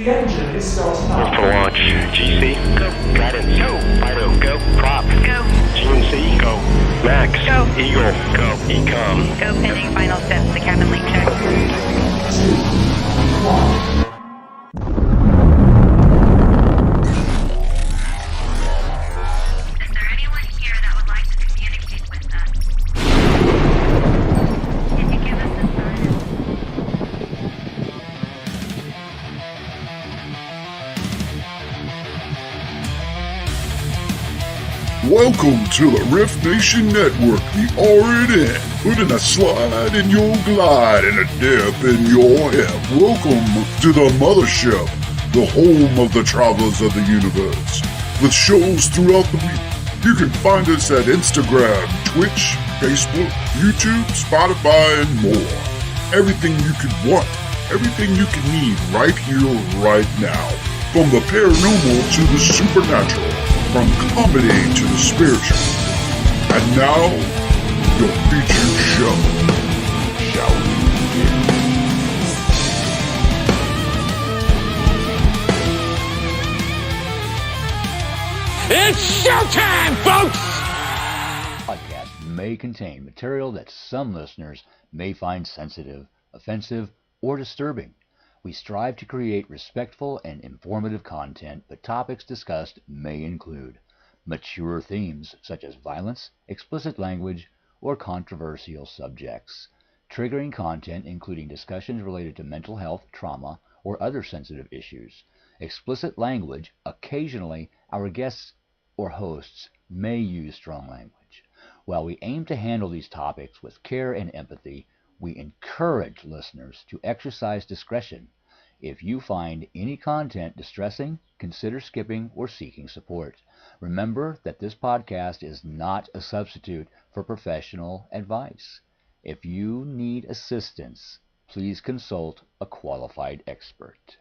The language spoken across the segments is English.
The engine is starting up. For launch. GC, go. Guidance, go. Fido, go. Prop, go. GNC, go. Max, go. Eagle, go. Ecom, go. Pending final steps. The cabin link check. 3, 2, 1. Is there anyone here that would like to communicate with us? Can you give us a sign? Welcome to the Riff Nation Network, the RNN. Putting a slide in your glide and a dip in your hip. Welcome to the mothership, the home of the travelers of the universe. With shows throughout the week, you can find us at Instagram, Twitch, Facebook, YouTube, Spotify, and more. Everything you could want, everything you can need right here, right now. From the paranormal to the supernatural. From comedy to the spiritual. And now, your featured show. Shall we begin? It's showtime, folks! Podcast may contain material that some listeners may find sensitive, offensive, or disturbing. We strive to create respectful and informative content, but topics discussed may include mature themes such as violence, explicit language, or controversial subjects, triggering content including discussions related to mental health, trauma, or other sensitive issues, explicit language. Occasionally, our guests or hosts may use strong language. While we aim to handle these topics with care and empathy, we encourage listeners to exercise discretion. If you find any content distressing, consider skipping or seeking support. Remember that this podcast is not a substitute for professional advice. If you need assistance, please consult a qualified expert.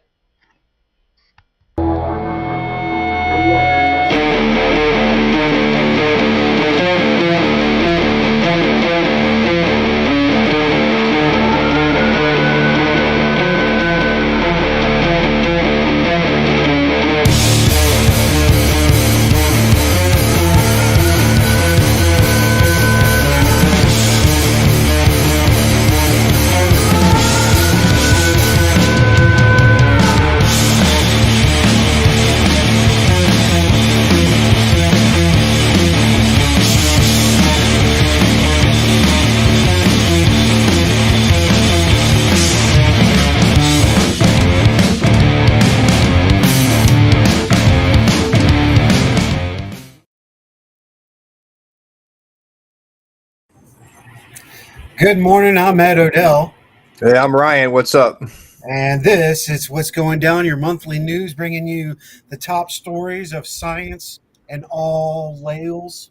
Good morning, I'm Ed Odell. Hey, I'm Ryan. What's up? And this is What's Going Down, your monthly news, bringing you the top stories of science and all layles.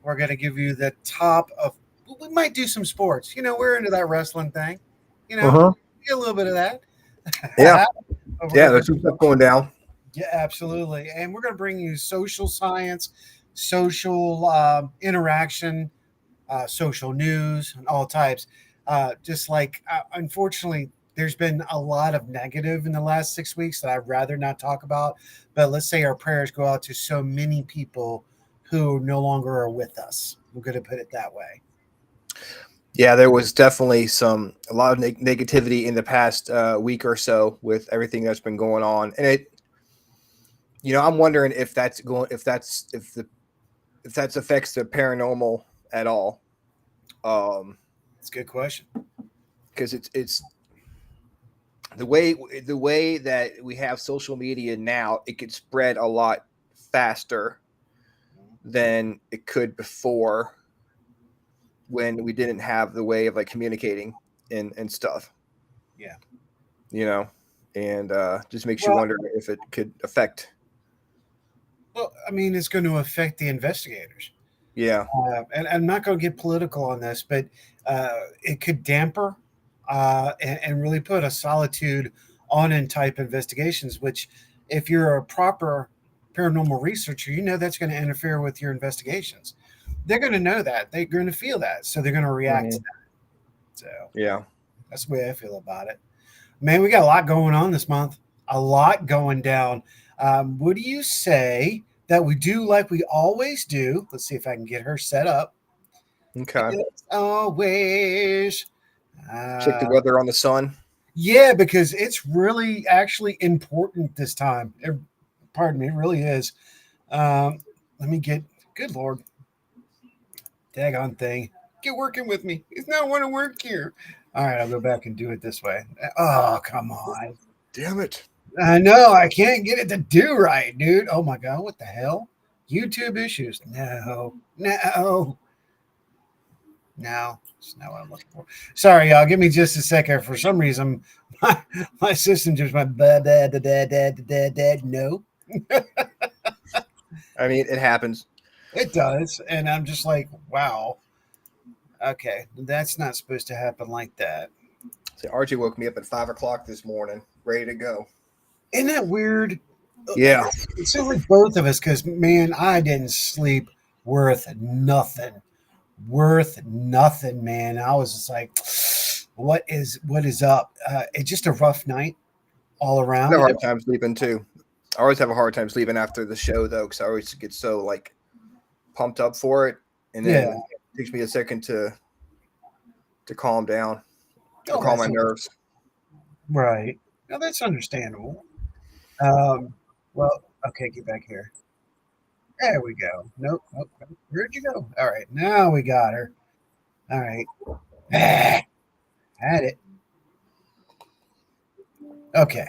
We're going to give you the top of, we might do some sports. You know, we're into that wrestling thing. You know, get a little bit of that. Yeah. Yeah, there's some stuff going down. Yeah, absolutely. And we're going to bring you social science, social interaction, social news, and all types. Just like, unfortunately, there's been a lot of negative in the last 6 weeks that I'd rather not talk about. But let's say our prayers go out to so many people who no longer are with us. We're going to put it that way. Yeah, there was definitely a lot of negativity in the past week or so with everything that's been going on, and I'm wondering if that affects the paranormal at all. That's a good question, because it's the way that we have social media now. It could spread a lot faster than it could before, when we didn't have the way of like communicating and stuff. Yeah. And just makes you wonder if it could affect. Well, I mean, it's going to affect the investigators. Yeah. And I'm not going to get political on this, but it could damper and really put a solitude on in type investigations, which if you're a proper paranormal researcher, that's going to interfere with your investigations. They're going to know that. They're going to feel that. So they're going to react to that. So yeah, that's the way I feel about it. Man, we got a lot going on this month. a lot going down. What do you say that we do like we always do? Let's see if I can get her set up. Okay. As always. Check the weather on the sun. Yeah, because it's really actually important this time. Pardon me, it really is. Let me get, good Lord, daggone thing. Get working with me. It's not want to work here. All right, I'll go back and do it this way. Oh, come on. Damn it. I know I can't get it to do right, dude. Oh my God, what the hell? YouTube issues. No. It's not what I'm looking for. Sorry, y'all. Give me just a second. For some reason, my system just went no. I mean, it happens. It does. And I'm just like, wow. Okay. That's not supposed to happen like that. See, RJ woke me up at 5 o'clock this morning, ready to go. Isn't that weird? Yeah. It sounds like both of us, because, man, I didn't sleep worth nothing. Man. I was just like, what is up? It's just a rough night all I around. have a hard time sleeping, too. I always have a hard time sleeping after the show, though, because I always get so, like, pumped up for it. And then it takes me a second to calm down, to calm my nerves. Right. Now, that's understandable. Well, okay, get back here. There we go. Nope. Where'd you go? All right, now we got her. All right. Had it. Okay.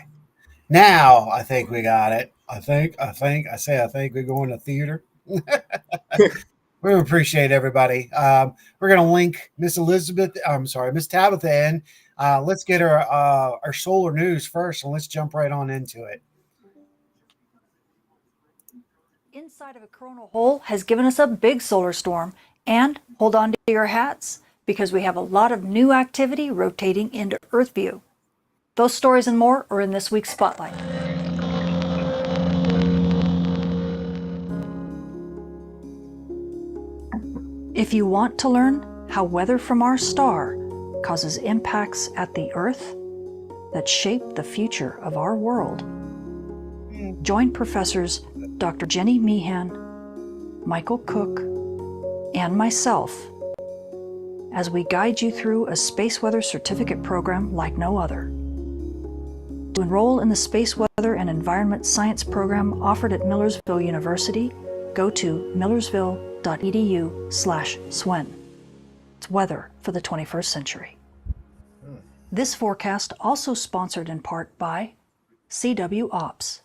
Now I think we got it. I think we're going to theater. We appreciate everybody. We're going to link Miss Tabitha in. Let's get our solar news first, and let's jump right on into it. Inside of a coronal hole has given us a big solar storm. And hold on to your hats, because we have a lot of new activity rotating into Earth view. Those stories and more are in this week's Spotlight. If you want to learn how weather from our star causes impacts at the Earth that shape the future of our world, join Professors Dr. Jenny Meehan, Michael Cook, and myself as we guide you through a space weather certificate program like no other. To enroll in the Space Weather and Environment Science program offered at Millersville University, go to millersville.edu/SWEN. It's weather for the 21st century. This forecast also sponsored in part by CW Ops.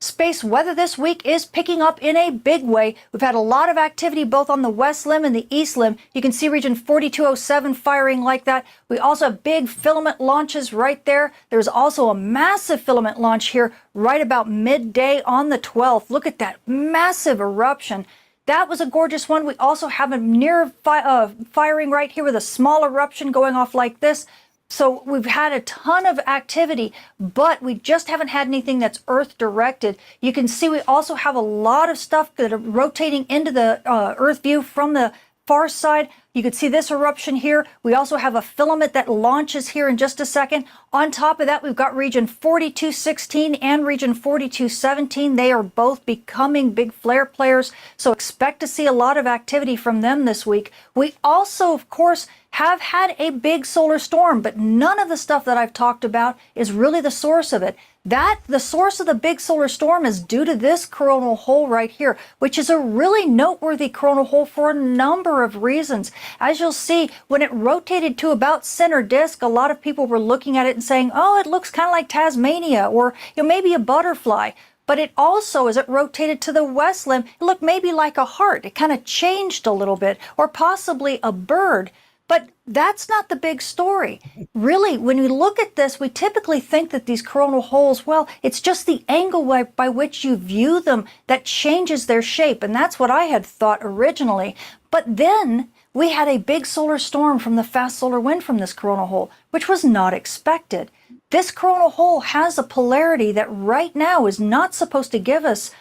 Space weather this week is picking up in a big way. We've had a lot of activity both on the west limb and the east limb. You can see region 4207 firing like that. We also have big filament launches right there. There's also a massive filament launch here right about midday on the 12th. Look at that massive eruption. That was a gorgeous one. We also have a near firing right here with a small eruption going off like this. So we've had a ton of activity, but we just haven't had anything that's Earth directed. You can see we also have a lot of stuff that are rotating into the Earth view from the far side. You can see this eruption here. We also have a filament that launches here in just a second. On top of that, we've got region 4216 and region 4217. They are both becoming big flare players, so expect to see a lot of activity from them this week. We also, of course, have had a big solar storm, but none of the stuff that I've talked about is really the source of it. The source of the big solar storm is due to this coronal hole right here, which is a really noteworthy coronal hole for a number of reasons. As you'll see, when it rotated to about center disk, a lot of people were looking at it and saying, oh, it looks kind of like Tasmania, or maybe a butterfly. But it also, as it rotated to the west limb, it looked maybe like a heart. It kind of changed a little bit, or possibly a bird. But that's not the big story. Really, when we look at this, we typically think that these coronal holes, well, it's just the angle by which you view them that changes their shape. And that's what I had thought originally. But then we had a big solar storm from the fast solar wind from this coronal hole, which was not expected. This coronal hole has a polarity that right now is not supposed to give us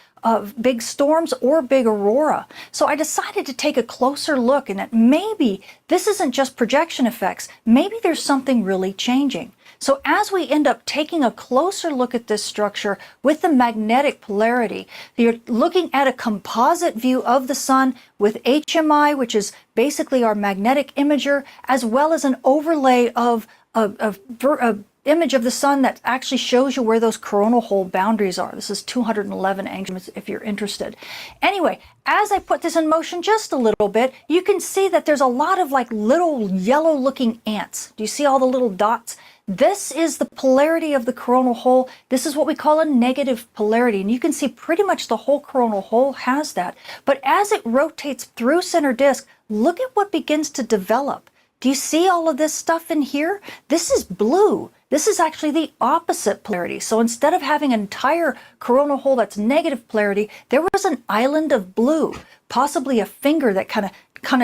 big storms or big aurora. So I decided to take a closer look, and that maybe this isn't just projection effects. Maybe there's something really changing. So as we end up taking a closer look at this structure with the magnetic polarity, you're looking at a composite view of the sun with HMI, which is basically our magnetic imager, as well as an overlay of a image of the sun that actually shows you where those coronal hole boundaries are. This is 211 angstroms if you're interested. Anyway, as I put this in motion just a little bit, you can see that there's a lot of like little yellow looking ants. Do you see all the little dots? This is the polarity of the coronal hole. This is what we call a negative polarity. And you can see pretty much the whole coronal hole has that. But as it rotates through center disk, look at what begins to develop. Do you see all of this stuff in here? This is blue. This is actually the opposite polarity. So instead of having an entire coronal hole that's negative polarity, there was an island of blue, possibly a finger that kind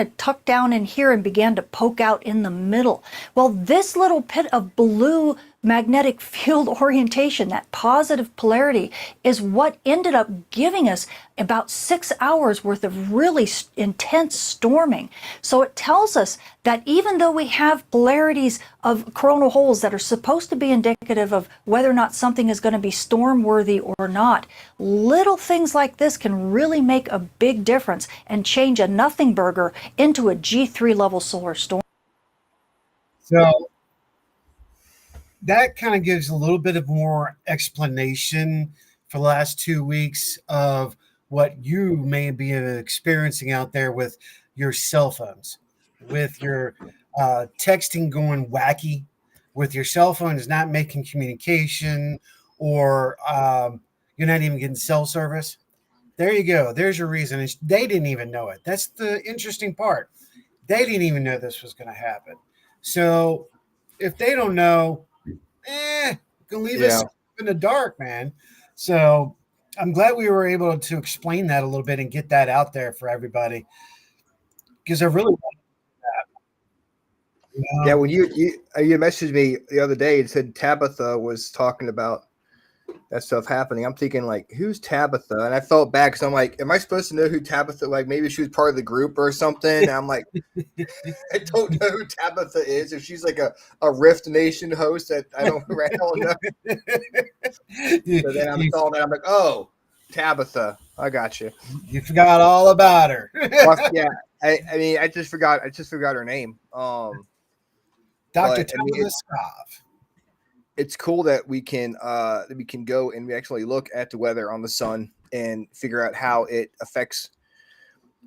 of tucked down in here and began to poke out in the middle. Well, this little pit of blue magnetic field orientation, that positive polarity, is what ended up giving us about 6 hours worth of really intense storming. So it tells us that even though we have polarities of coronal holes that are supposed to be indicative of whether or not something is going to be storm worthy or not, little things like this can really make a big difference and change a nothing burger into a G3 level solar storm. So that kind of gives a little bit of more explanation for the last 2 weeks of what you may be experiencing out there with your cell phones, with your texting going wacky, with your cell phone is not making communication, or you're not even getting cell service. There you go. There's your reason. They didn't even know it. That's the interesting part. They didn't even know this was going to happen. So if they don't know, gonna leave us in the dark, man. So I'm glad we were able to explain that a little bit and get that out there for everybody, because I really want that. Yeah, when you messaged me the other day and said Tabitha was talking about that stuff happening, I'm thinking like, who's Tabitha? And I felt bad because I'm like, am I supposed to know who Tabitha? Like maybe she was part of the group or something. And I'm like, I don't know who Tabitha is. If she's like a Rift Nation host that I don't know. So then I'm calling that. I'm like, oh, Tabitha, I got you. You forgot all about her. Yeah, I mean, I just forgot her name. Dr. Tabitha Skov. It's cool that we can go and we actually look at the weather on the sun and figure out how it affects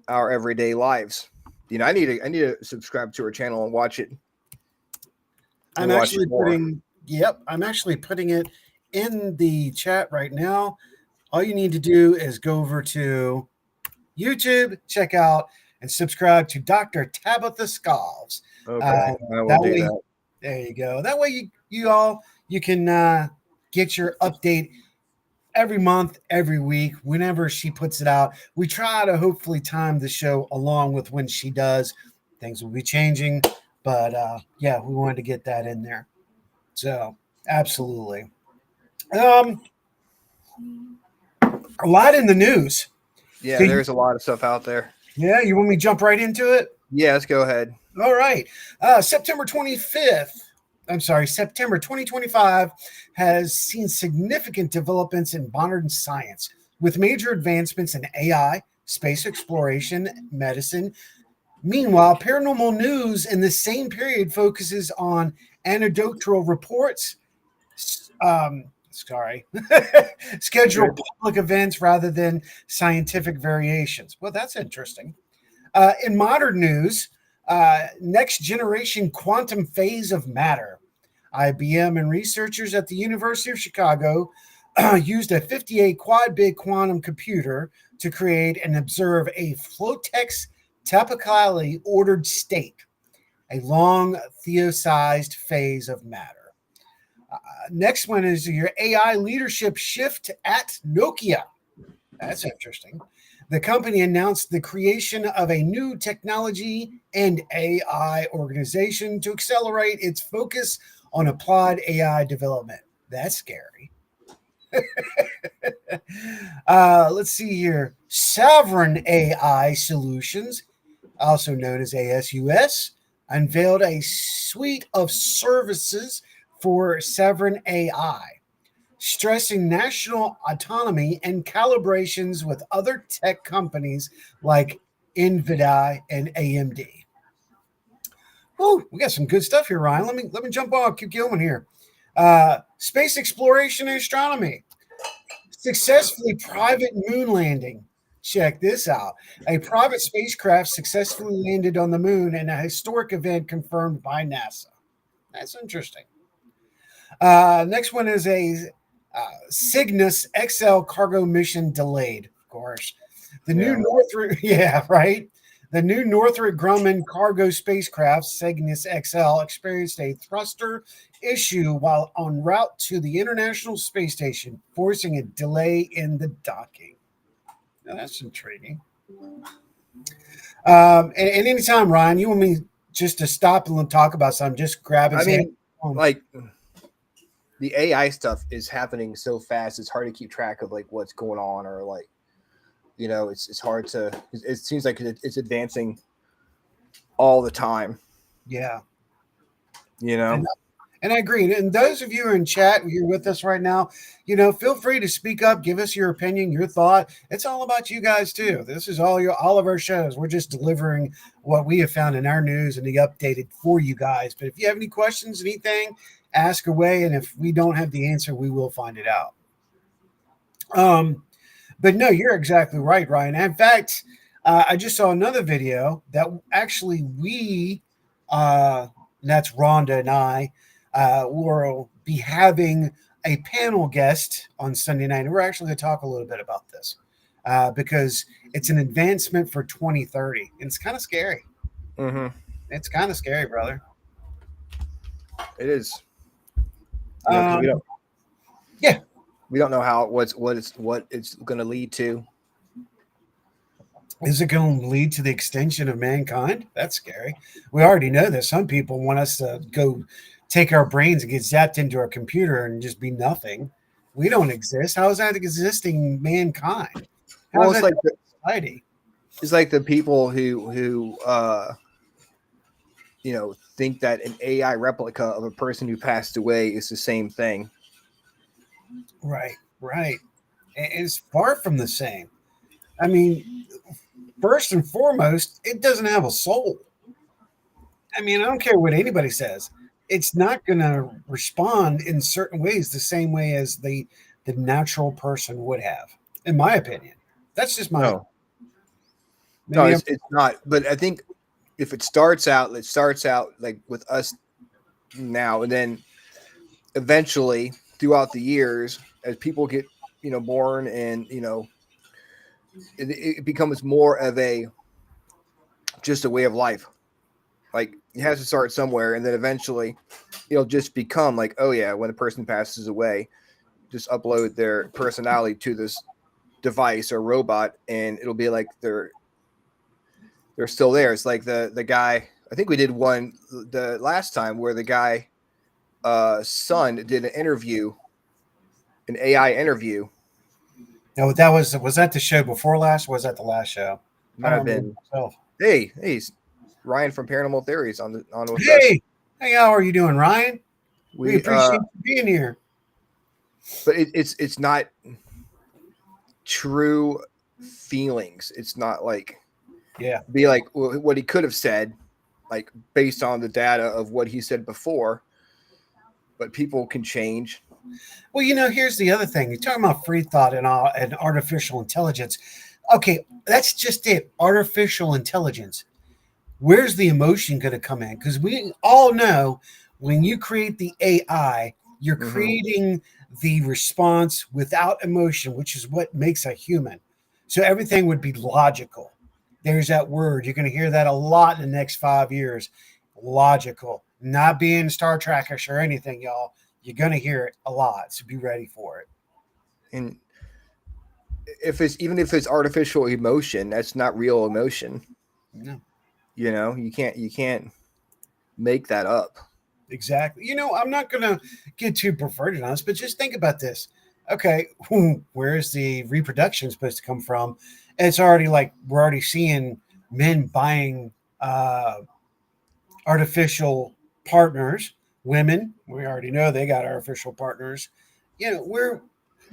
our everyday lives. You know, I need to subscribe to her channel and watch it. I'm actually putting it in the chat right now. All you need to do is go over to YouTube, check out and subscribe to Dr. Tabitha Skovs. Okay, I will do that. There you go. That way you can get your update every month, every week, whenever she puts it out. We try to hopefully time the show along with when she does. Things will be changing, but yeah, we wanted to get that in there. So absolutely. A lot in the news. Yeah, there's a lot of stuff out there. Yeah, you want me to jump right into it? Yeah, let's go ahead. All right. September 2025 has seen significant developments in modern science with major advancements in AI, space exploration, medicine. Meanwhile, paranormal news in the same period focuses on anecdotal reports, scheduled public events rather than scientific variations. Well, that's interesting. In modern news, next generation quantum phase of matter. IBM and researchers at the University of Chicago used a 58 quad-bit quantum computer to create and observe a Flotex typically ordered state, a long theosized phase of matter. Next one is your AI leadership shift at Nokia. That's interesting. The company announced the creation of a new technology and AI organization to accelerate its focus on applied AI development. That's scary. Let's see here. Sovereign AI Solutions, also known as ASUS, unveiled a suite of services for sovereign AI, stressing national autonomy and calibrations with other tech companies like NVIDIA and AMD. Oh, we got some good stuff here, Ryan. Let me jump on. Keep going here. Space exploration and astronomy. Successfully private moon landing. Check this out. A private spacecraft successfully landed on the moon in a historic event confirmed by NASA. That's interesting. Next one is a Cygnus XL cargo mission delayed, of course. The new Northrop, yeah, right. The new Northrop Grumman cargo spacecraft, Cygnus XL, experienced a thruster issue while en route to the International Space Station, forcing a delay in the docking. Now, that's intriguing. And anytime, Ryan, you want me just to stop and talk about something, just grab his hand. Like the AI stuff is happening so fast; it's hard to keep track of like what's going on, or like, you know, it's hard to. It seems like it's advancing all the time. Yeah, you know. And I agree. And those of you who are in chat, you're with us right now, you know, feel free to speak up, give us your opinion, your thought. It's all about you guys too. This is all of our shows. We're just delivering what we have found in our news and the updated for you guys. But if you have any questions, anything, ask away. And if we don't have the answer, we will find it out. But no, you're exactly right, Ryan. In fact, I just saw another video that actually that's Rhonda and I, we'll be having a panel guest on Sunday night. And we're actually going to talk a little bit about this because it's an advancement for 2030. And it's kind of scary. Mm-hmm. It's kind of scary, brother. It is. You know, we don't know how what it's going to lead to. Is it going to lead to the extinction of mankind? That's scary. We already know that some people want us to go take our brains and get zapped into our computer and just be nothing. We don't exist. How is that existing mankind? How is it's that like society? It's like the people who you know, think that an AI replica of a person who passed away is the same thing. Right. It's far from the same. I mean, first and foremost, it doesn't have a soul. I mean, I don't care what anybody says. It's not going to respond in certain ways the same way as the natural person would have, in my opinion. That's just my opinion. No, it's not. But I think if it starts out like with us now, and then eventually throughout the years, as people get, you know, born, and, you know, it becomes more of just a way of life. Like, it has to start somewhere, and then eventually it'll just become like, oh yeah, when a person passes away, just upload their personality to this device or robot, and it'll be like they're still there. It's like the guy, I think we did one the last time, where the guy son did an AI interview. No, that was that the show before last, or was that the last show? Might have been. Hey, Ryan from Paranormal Theories on with us. Hey, how are you doing, Ryan? We appreciate you being here. But it's not true feelings. It's not like, be like what he could have said, like based on the data of what he said before. But people can change. Well, you know, here's the other thing. You're talking about free thought and artificial intelligence. Okay, that's just it. Artificial intelligence. Where's the emotion going to come in? Because we all know when you create the AI, you're creating the response without emotion, which is what makes a human. So everything would be logical. There's that word. You're going to hear that a lot in the next 5 years. Logical. Not being Star Trek-ish or anything, y'all. You're going to hear it a lot. So be ready for it. And if it's artificial emotion, that's not real emotion. No. You know, you can't make that up. Exactly. You know, I'm not going to get too perverted on this, but just think about this. okay, where's the reproduction supposed to come from? It's already like we're already seeing men buying artificial partners, women. We already know they got artificial partners.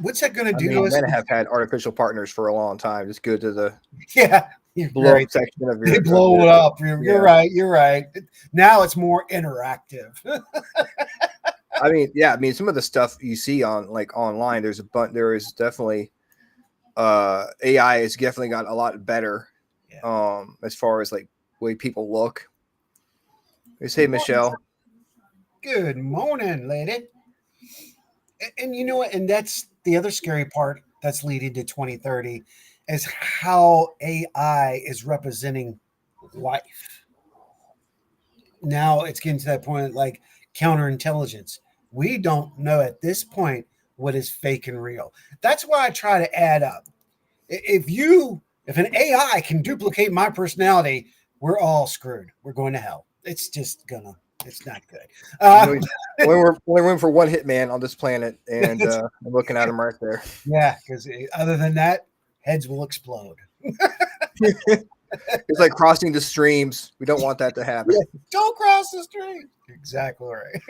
What's that going to I do to mean, us? men have had artificial partners for a long time. Just go to the Yeah, you're blow right. up section of They your. blow it up. You're Yeah. right. You're right. Now it's more interactive. I mean, yeah. I mean, some of the stuff you see on like online, there is definitely AI has definitely got a lot better. Yeah. As far as like way people look. Hey, Michelle. Good morning, lady. And you know what? And that's the other scary part that's leading to 2030 is how AI is representing life. Now it's getting to that point like counterintelligence. We don't know at this point what is fake and real. That's why I try to add up. If an AI can duplicate my personality, we're all screwed. We're going to hell. It's not good. Only room for one hitman on this planet, and I'm looking at him right there. Yeah, because other than that, heads will explode. It's like crossing the streams. We don't want that to happen. Yeah, don't cross the street. Exactly right.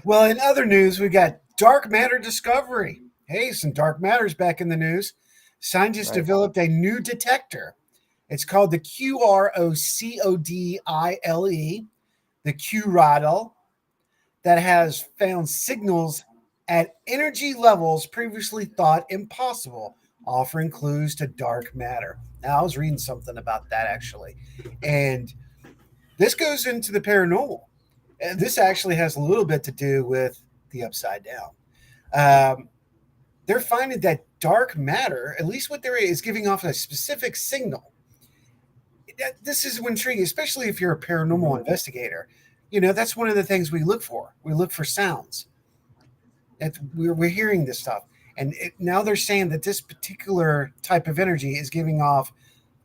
Well, in other news, we got dark matter discovery. Hey, some dark matter's back in the news. Scientists developed a new detector. It's called the QROCODILE, the QRODIL, that has found signals at energy levels previously thought impossible, offering clues to dark matter. Now, I was reading something about that actually, and this goes into the paranormal. And this actually has a little bit to do with the upside down. They're finding that dark matter, at least what there is giving off a specific signal. This is intriguing, especially if you're a paranormal investigator. That's one of the things we look for. We look for sounds. We're hearing this stuff. And now they're saying that this particular type of energy is giving off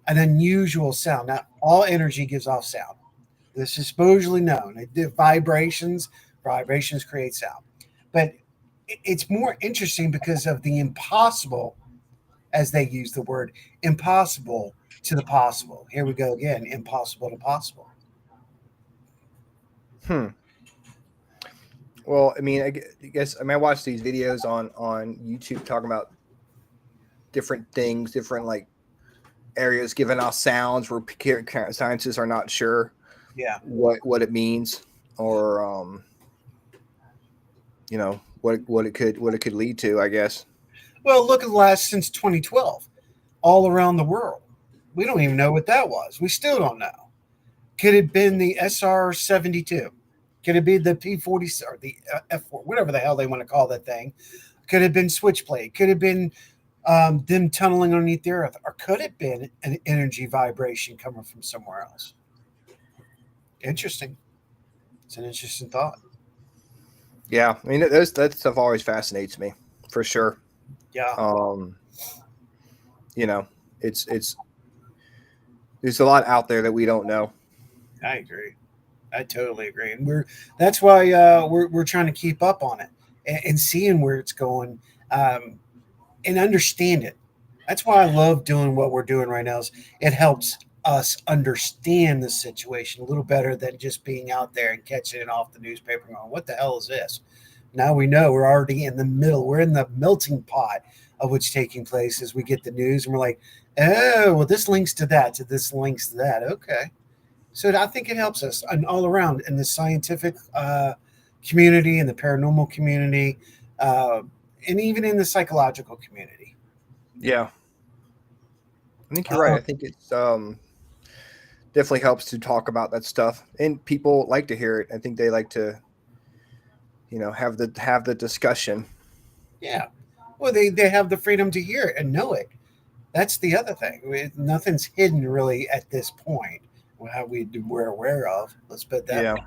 an unusual sound. Not all energy gives off sound. This is supposedly known. Vibrations create sound. But it's more interesting because of the impossible, as they use the word, impossible to the possible. Here we go again, impossible to possible. Well, I mean, I guess I watch these videos on YouTube talking about different things, different like areas giving off sounds where scientists are not sure what it means, or what it could lead to, I guess. Well, look at the last since 2012, all around the world. We don't even know what that was. We still don't know. Could it have been the SR-72? Could it be the P-40 or the F-4, whatever the hell they want to call that thing? Could it have been Switchblade? Could it have been them tunneling underneath the earth? Or could it have been an energy vibration coming from somewhere else? Interesting. It's an interesting thought. Yeah, I mean, that stuff always fascinates me, for sure. Yeah. It's there's a lot out there that we don't know. I agree. I totally agree, and that's why we're trying to keep up on it and seeing where it's going, and understand it. That's why I love doing what we're doing right now. Is it helps us understand the situation a little better than just being out there and catching it off the newspaper and going, "What the hell is this?" Now we know we're already in the middle. We're in the melting pot of what's taking place as we get the news, and we're like, "Oh, well, this links to that. To this links to that." Okay. So I think it helps us all around in the scientific community, in the paranormal community, and even in the psychological community. Yeah, I think you're right. I think it's definitely helps to talk about that stuff, and people like to hear it. I think they like to, have the discussion. Yeah, well, they have the freedom to hear it and know it. That's the other thing. Nothing's hidden really at this point. How we're aware of. Let's put that. Yeah.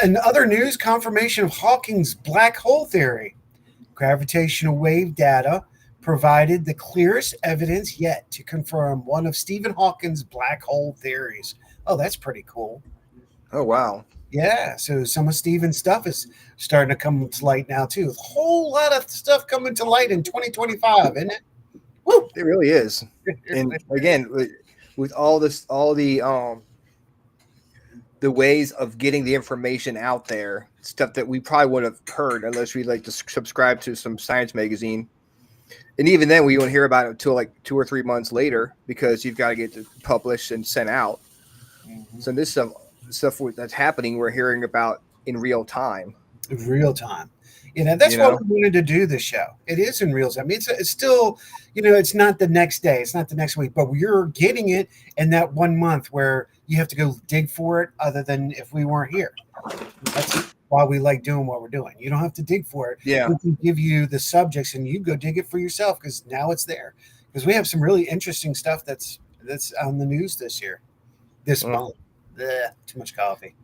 In other news, confirmation of Hawking's black hole theory. Gravitational wave data provided the clearest evidence yet to confirm one of Stephen Hawking's black hole theories. Oh, that's pretty cool. Oh, wow. Yeah, so some of Steven's stuff is starting to come to light now too. A whole lot of stuff coming to light in 2025, isn't it? Woo! It really is. And again, with all this, all the ways of getting the information out there, stuff that we probably would have heard unless we like to subscribe to some science magazine. And even then, we won't hear about it until like 2 or 3 months later because you've got to get it published and sent out. So this stuff that's happening, we're hearing about in real time. Real time. That's what we wanted to do this show. It is in real time. I mean, it's still, it's not the next day, it's not the next week, but you're getting it in that 1 month where you have to go dig for it other than if we weren't here. That's why we like doing what we're doing. You don't have to dig for it. Yeah. We can give you the subjects and you go dig it for yourself because now it's there. Because we have some really interesting stuff that's on the news this year. This month. Bleh, too much coffee.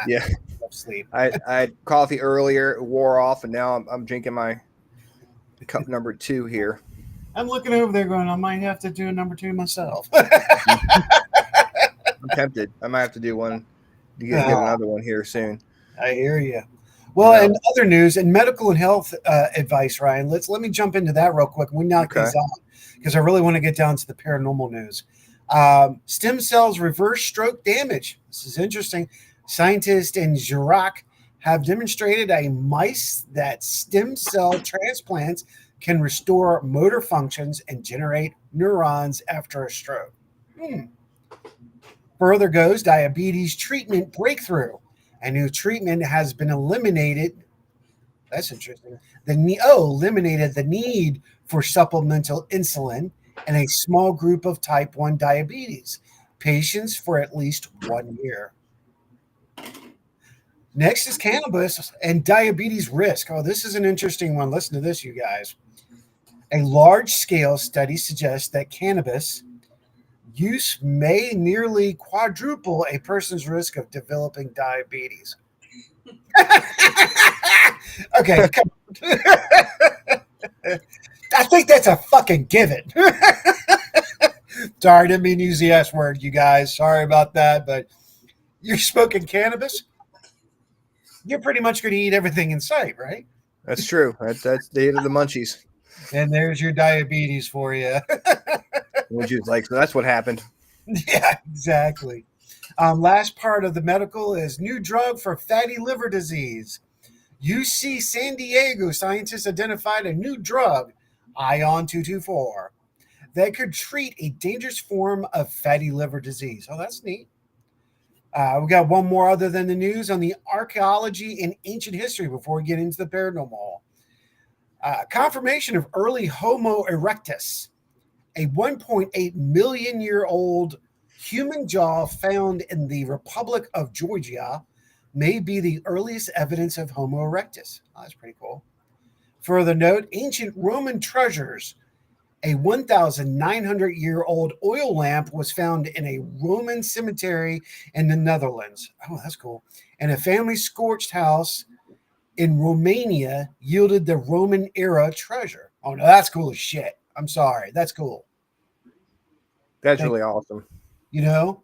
Yeah. Love sleep. I had coffee earlier, it wore off, and now I'm drinking my cup number 2 here. I'm looking over there going, I might have to do a number 2 myself. I'm tempted. I might have to do one to get another one here soon. I hear you. Well, and other news and medical and health advice, Ryan. Let me jump into that real quick. We knock these out because I really want to get down to the paranormal news. Stem cells reverse stroke damage. This is interesting. Scientists in Iraq have demonstrated a mice that stem cell transplants can restore motor functions and generate neurons after a stroke. Further goes diabetes treatment breakthrough. A new treatment has been eliminated. That's interesting. Eliminated the need for supplemental insulin in a small group of type 1 diabetes patients for at least 1 year. Next is cannabis and diabetes risk. Oh, this is an interesting one. Listen to this, you guys. A large-scale study suggests that cannabis use may nearly quadruple a person's risk of developing diabetes. Okay. I think that's a fucking given. Sorry, I didn't mean to use the S word, you guys. Sorry about that, but you're smoking cannabis, you're pretty much going to eat everything in sight, right? That's true. That's the end of the munchies. And there's your diabetes for you. Which is like, so that's what happened. Yeah, exactly. Last part of the medical is new drug for fatty liver disease. UC San Diego scientists identified a new drug, Ion 224, that could treat a dangerous form of fatty liver disease. Oh, that's neat. We got one more other than the news on the archaeology and ancient history before we get into the paranormal. Confirmation of early Homo erectus, a 1.8 million year old human jaw found in the Republic of Georgia, may be the earliest evidence of Homo erectus. Oh, that's pretty cool. Further note, ancient Roman treasures. A 1,900-year-old oil lamp was found in a Roman cemetery in the Netherlands. Oh, that's cool. And a family scorched house in Romania yielded the Roman-era treasure. Oh, no, that's cool as shit. I'm sorry. That's cool. That's really awesome. Yeah.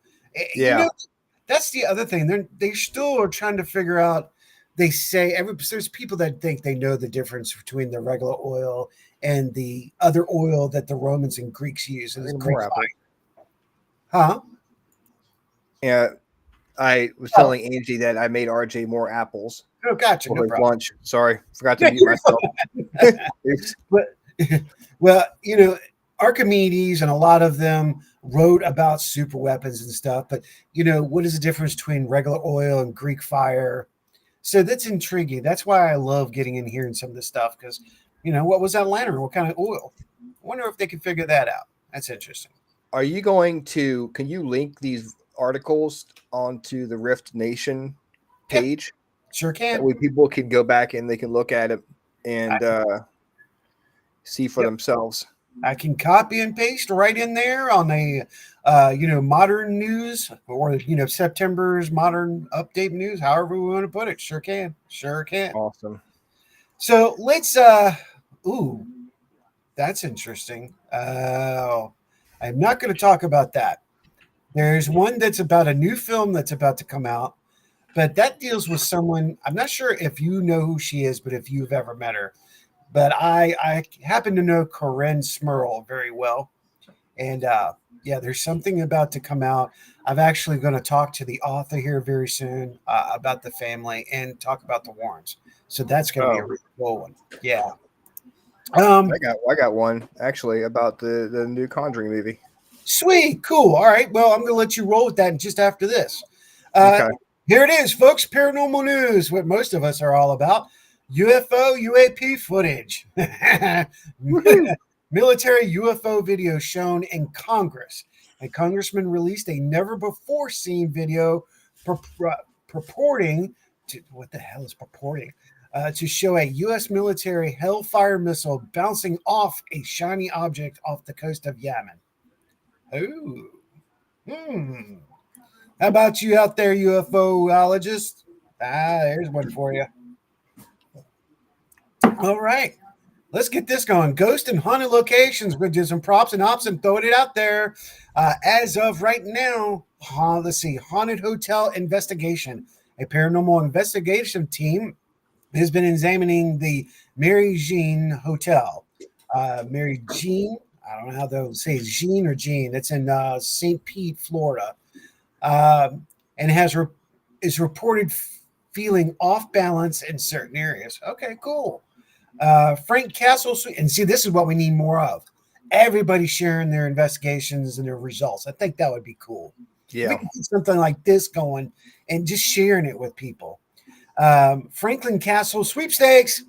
That's the other thing. They still are trying to figure out. They say there's people that think they know the difference between the regular oil and the other oil that the Romans and Greeks use. And it's Greek fire. Huh? Yeah. I was telling Angie that I made RJ more apples. Oh, gotcha. For his lunch. Sorry. Forgot to mute myself. Well, Archimedes and a lot of them wrote about super weapons and stuff, but what is the difference between regular oil and Greek fire? So that's intriguing. That's why I love getting in here and some of this stuff because, what was that lantern? What kind of oil? I wonder if they can figure that out. That's interesting. Are you can you link these articles onto the Rift Nation page? Yep. Sure can. That way people can go back and they can look at it and see for themselves. I can copy and paste right in there on a, modern news or, September's modern update news, however we want to put it. Sure can. Awesome. So let's, that's interesting. I'm not going to talk about that. There's one that's about a new film that's about to come out. but that deals with someone. I'm not sure if you know who she is, but if you've ever met her. But I happen to know Corinne Smurl very well. And yeah, there's something about to come out. I'm actually going to talk to the author here very soon about the family and talk about the Warrens. So that's going to be a Oh. really cool one. Yeah. I got one actually about the new Conjuring movie. Sweet. Cool. All right. Well, I'm going to let you roll with that just after this. Okay. Here it is, folks. Paranormal news, what most of us are all about. UFO, UAP footage. Military UFO video shown in Congress. A congressman released a never before seen video purporting to, what the hell is purporting? To show a U.S. military Hellfire missile bouncing off a shiny object off the coast of Yemen. Ooh. How about you out there, UFOologists? There's one for you. All right. Let's get this going. Ghost and haunted locations. We're doing some props and ops and throwing it out there. As of right now, let's see. Haunted hotel investigation. A paranormal investigation team has been examining the Mary Jean Hotel. Mary Jean, I don't know how to say Jean or Jean. It's in St. Pete, Florida. And is reported feeling off balance in certain areas. Okay, cool. Frank Castle, and see, this is what we need more of. Everybody sharing their investigations and their results. I think that would be cool. Yeah. We can get something like this going and just sharing it with people. Franklin Castle sweepstakes.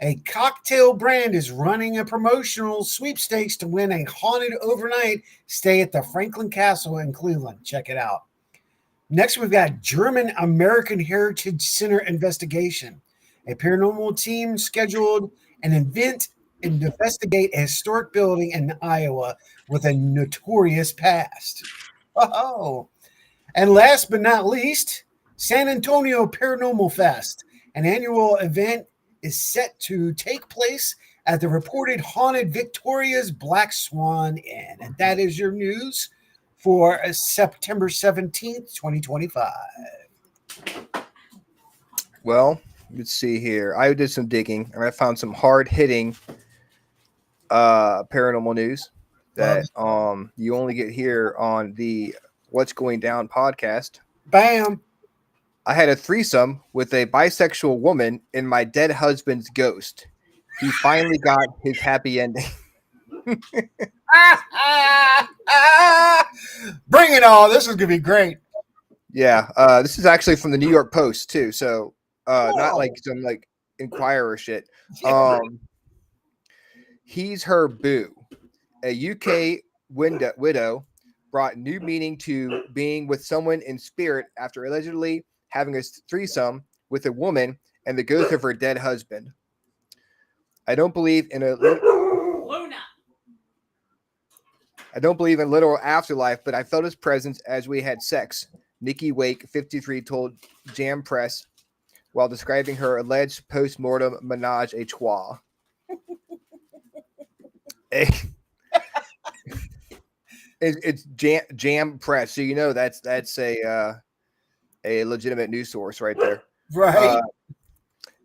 A cocktail brand is running a promotional sweepstakes to win a haunted overnight stay at the Franklin Castle in Cleveland. Check it out. Next, we've got German American Heritage Center investigation. A paranormal team scheduled an event and investigate a historic building in Iowa with a notorious past. Oh, and last but not least, San Antonio Paranormal Fest, an annual event, is set to take place at the reported haunted Victoria's Black Swan Inn. And that is your news for September 17th, 2025. Well, let's see here. I did some digging and I found some hard-hitting paranormal news that you only get here on the What's Going Down podcast. Bam. I had a threesome with a bisexual woman and my dead husband's ghost. He finally got his happy ending. Bring it on. This is going to be great. Yeah. This is actually from the New York Post too. So not like some like Inquirer shit. He's her boo. A UK widow brought new meaning to being with someone in spirit after allegedly having a threesome with a woman and the ghost of her dead husband. I don't believe in literal afterlife, but I felt his presence as we had sex. Nikki Wake, 53, told Jam Press while describing her alleged post-mortem menage a trois. It's Jam Press, so you know that's a legitimate news source right there. Right.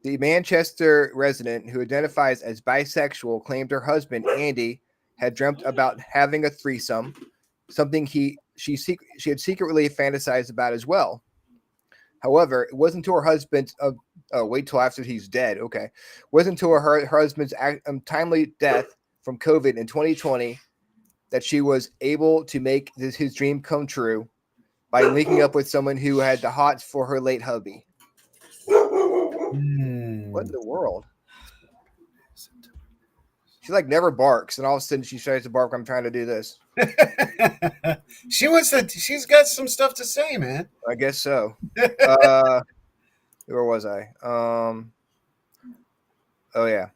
The Manchester resident who identifies as bisexual claimed her husband Andy had dreamt about having a threesome, something she had secretly fantasized about as well. However, it wasn't until her husband's wait till after he's dead. Okay, it wasn't until her husband's timely death from COVID in 2020 that she was able to make his dream come true by linking up with someone who had the hots for her late hubby. What in the world? She like never barks, and all of a sudden she tries to bark. I'm trying to do this. She's got some stuff to say, man. I guess so. Where was I? Oh yeah.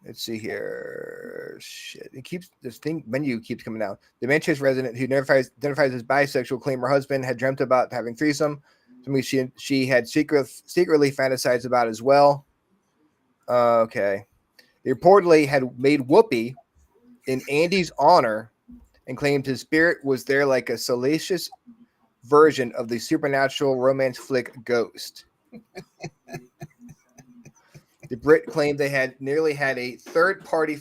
Let's see here. Shit. Menu keeps coming out. The Manchester resident who identifies as bisexual claimed her husband had dreamt about having threesome. Something she had secretly fantasized about as well. Okay. They reportedly had made whoopee in Andy's honor and claimed his spirit was there like a salacious version of the supernatural romance flick Ghost. The Brit claimed they had nearly had a third-party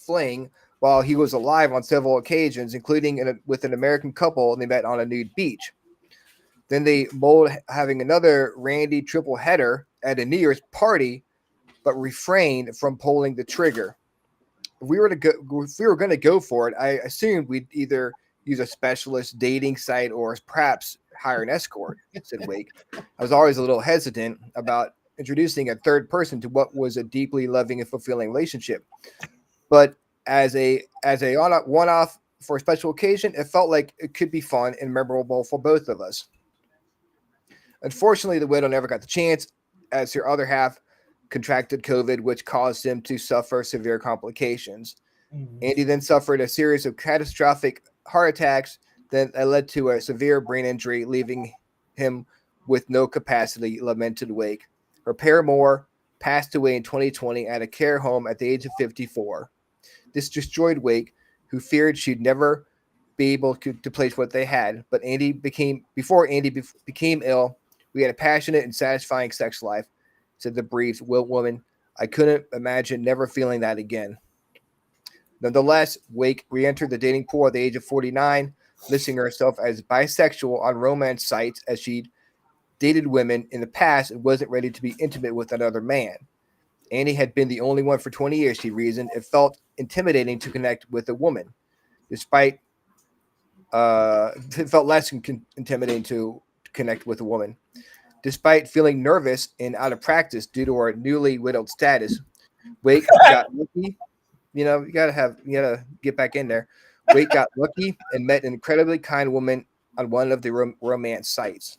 fling while he was alive on several occasions, including with an American couple they met on a nude beach. Then they mulled having another Randy triple header at a New Year's party, but refrained from pulling the trigger. If we were going to go for it, I assumed we'd either use a specialist dating site or perhaps hire an escort, said Wake. I was always a little hesitant about introducing a third person to what was a deeply loving and fulfilling relationship. But as a one-off for a special occasion, it felt like it could be fun and memorable for both of us. Unfortunately, the widow never got the chance, as her other half contracted COVID, which caused him to suffer severe complications. Andy then suffered a series of catastrophic heart attacks that led to a severe brain injury, leaving him with no capacity, lamented Wake. Her paramour passed away in 2020 at a care home at the age of 54. This destroyed Wake, who feared she'd never be able to place what they had. But before Andy became ill, we had a passionate and satisfying sex life, said the bereaved woman. I couldn't imagine never feeling that again. Nonetheless, Wake re-entered the dating pool at the age of 49, listing herself as bisexual on romance sites as she'd dated women in the past and wasn't ready to be intimate with another man. Andy had been the only one for 20 years, she reasoned. It felt intimidating to connect with a woman. It felt less intimidating to connect with a woman. Despite feeling nervous and out of practice due to her newly widowed status, Wake got lucky. You gotta get back in there. Wake got lucky and met an incredibly kind woman on one of the romance sites.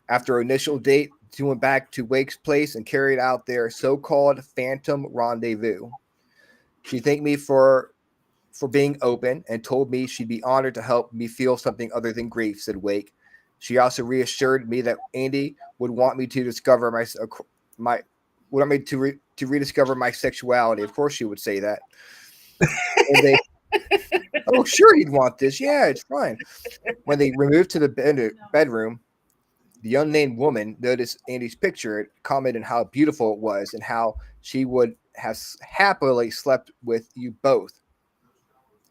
After an initial date, she went back to Wake's place and carried out their so-called phantom rendezvous. She thanked me for being open and told me she'd be honored to help me feel something other than grief, said Wake. She also reassured me that Andy would want me to discover rediscover my sexuality. Of course, she would say that. Oh, sure, he'd want this. Yeah, it's fine. When they removed to the bedroom, the unnamed woman noticed Andy's picture and commented how beautiful it was and how she would have happily slept with you both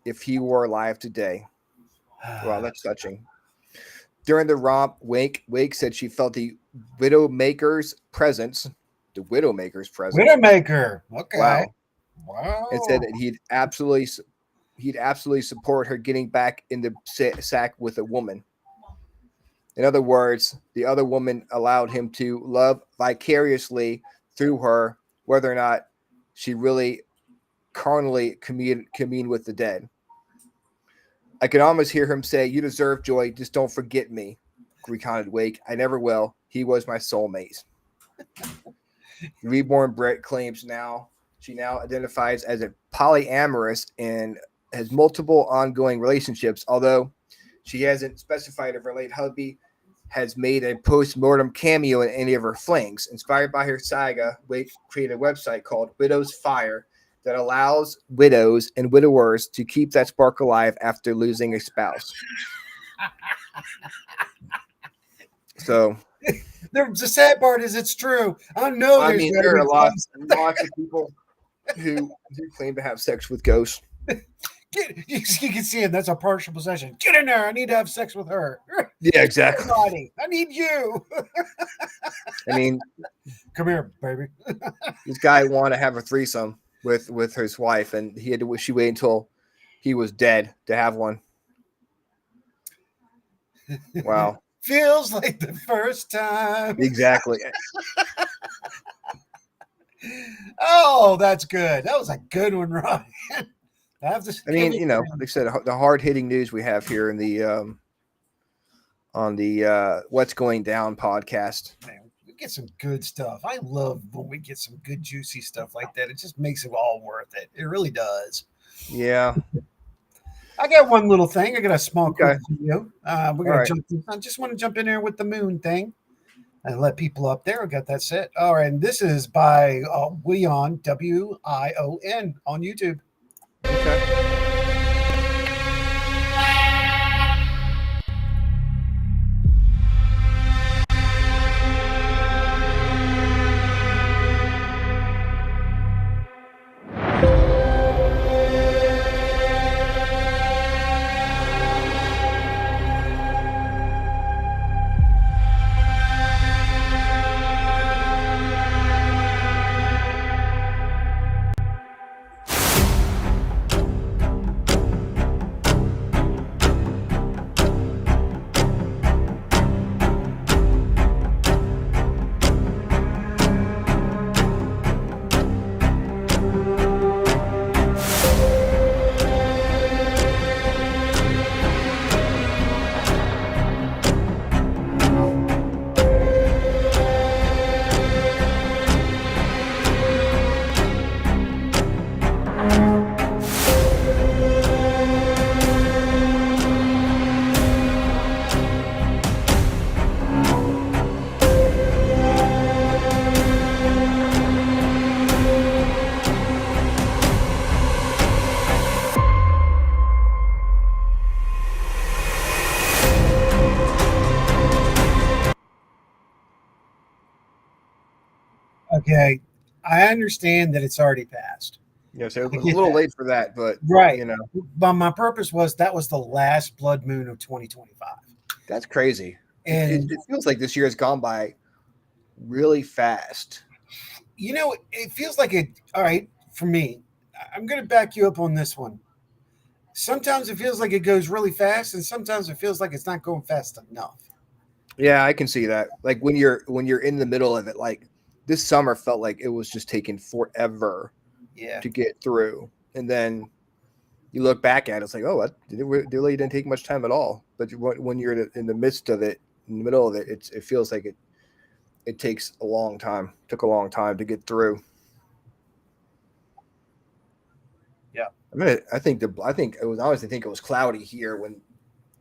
if he were alive today. Wow, that's touching. During the romp, Wake said she felt the Widowmaker's presence. The Widowmaker's presence. Widowmaker. Okay. Wow. And said that he'd absolutely support her getting back in the sack with a woman. In other words, the other woman allowed him to love vicariously through her, whether or not she really carnally commune with the dead. I could almost hear him say, "You deserve joy, just don't forget me," recounted Wake. "I never will. He was my soulmate." Reborn Brett claims she now identifies as a polyamorous and has multiple ongoing relationships, although she hasn't specified if her late hubby has made a post-mortem cameo in any of her flings. Inspired by her saga, Wake created a website called Widow's Fire that allows widows and widowers to keep that spark alive after losing a spouse. So the sad part is it's true. I know there are lots of people who claim to have sex with ghosts. You can see it. That's a partial possession. Get in there. I need to have sex with her. Yeah, exactly. I need you. I mean, come here, baby. This guy wanted to have a threesome with his wife, and she waited until he was dead to have one. Wow. Feels like the first time. Exactly. Oh, that's good. That was a good one, Ryan. Like I said, the hard-hitting news we have here in the on the What's Going Down podcast. Man, we get some good stuff. I love when we get some good, juicy stuff like that. It just makes it all worth it. It really does. Yeah. I got one little thing. I got a small quick video. We're gonna jump in. I just want to jump in there with the moon thing and let people up there. I got that set. All right, and this is by Wion, W-I-O-N on YouTube. Okay. Okay, I understand that it's already passed. Yeah, so it I was a get little that. late for that, but Right. you know, But my purpose was that was the last blood moon of 2025. that's crazy. And It feels like this year has gone by really fast. you know, it feels like it. All right, for me, I'm going to back you up on this one. Sometimes it feels like it goes really fast, and sometimes it feels like it's not going fast enough. Yeah, I can see that. Like when you're in the middle of it, like this summer felt like it was just taking forever Yeah. to get through, and then you look back at it, it's like, oh, it really didn't take much time at all. But when you're in the midst of it, in the middle of it, it feels like it takes a long time. Took a long time to get through. Yeah. I think I honestly think it was cloudy here when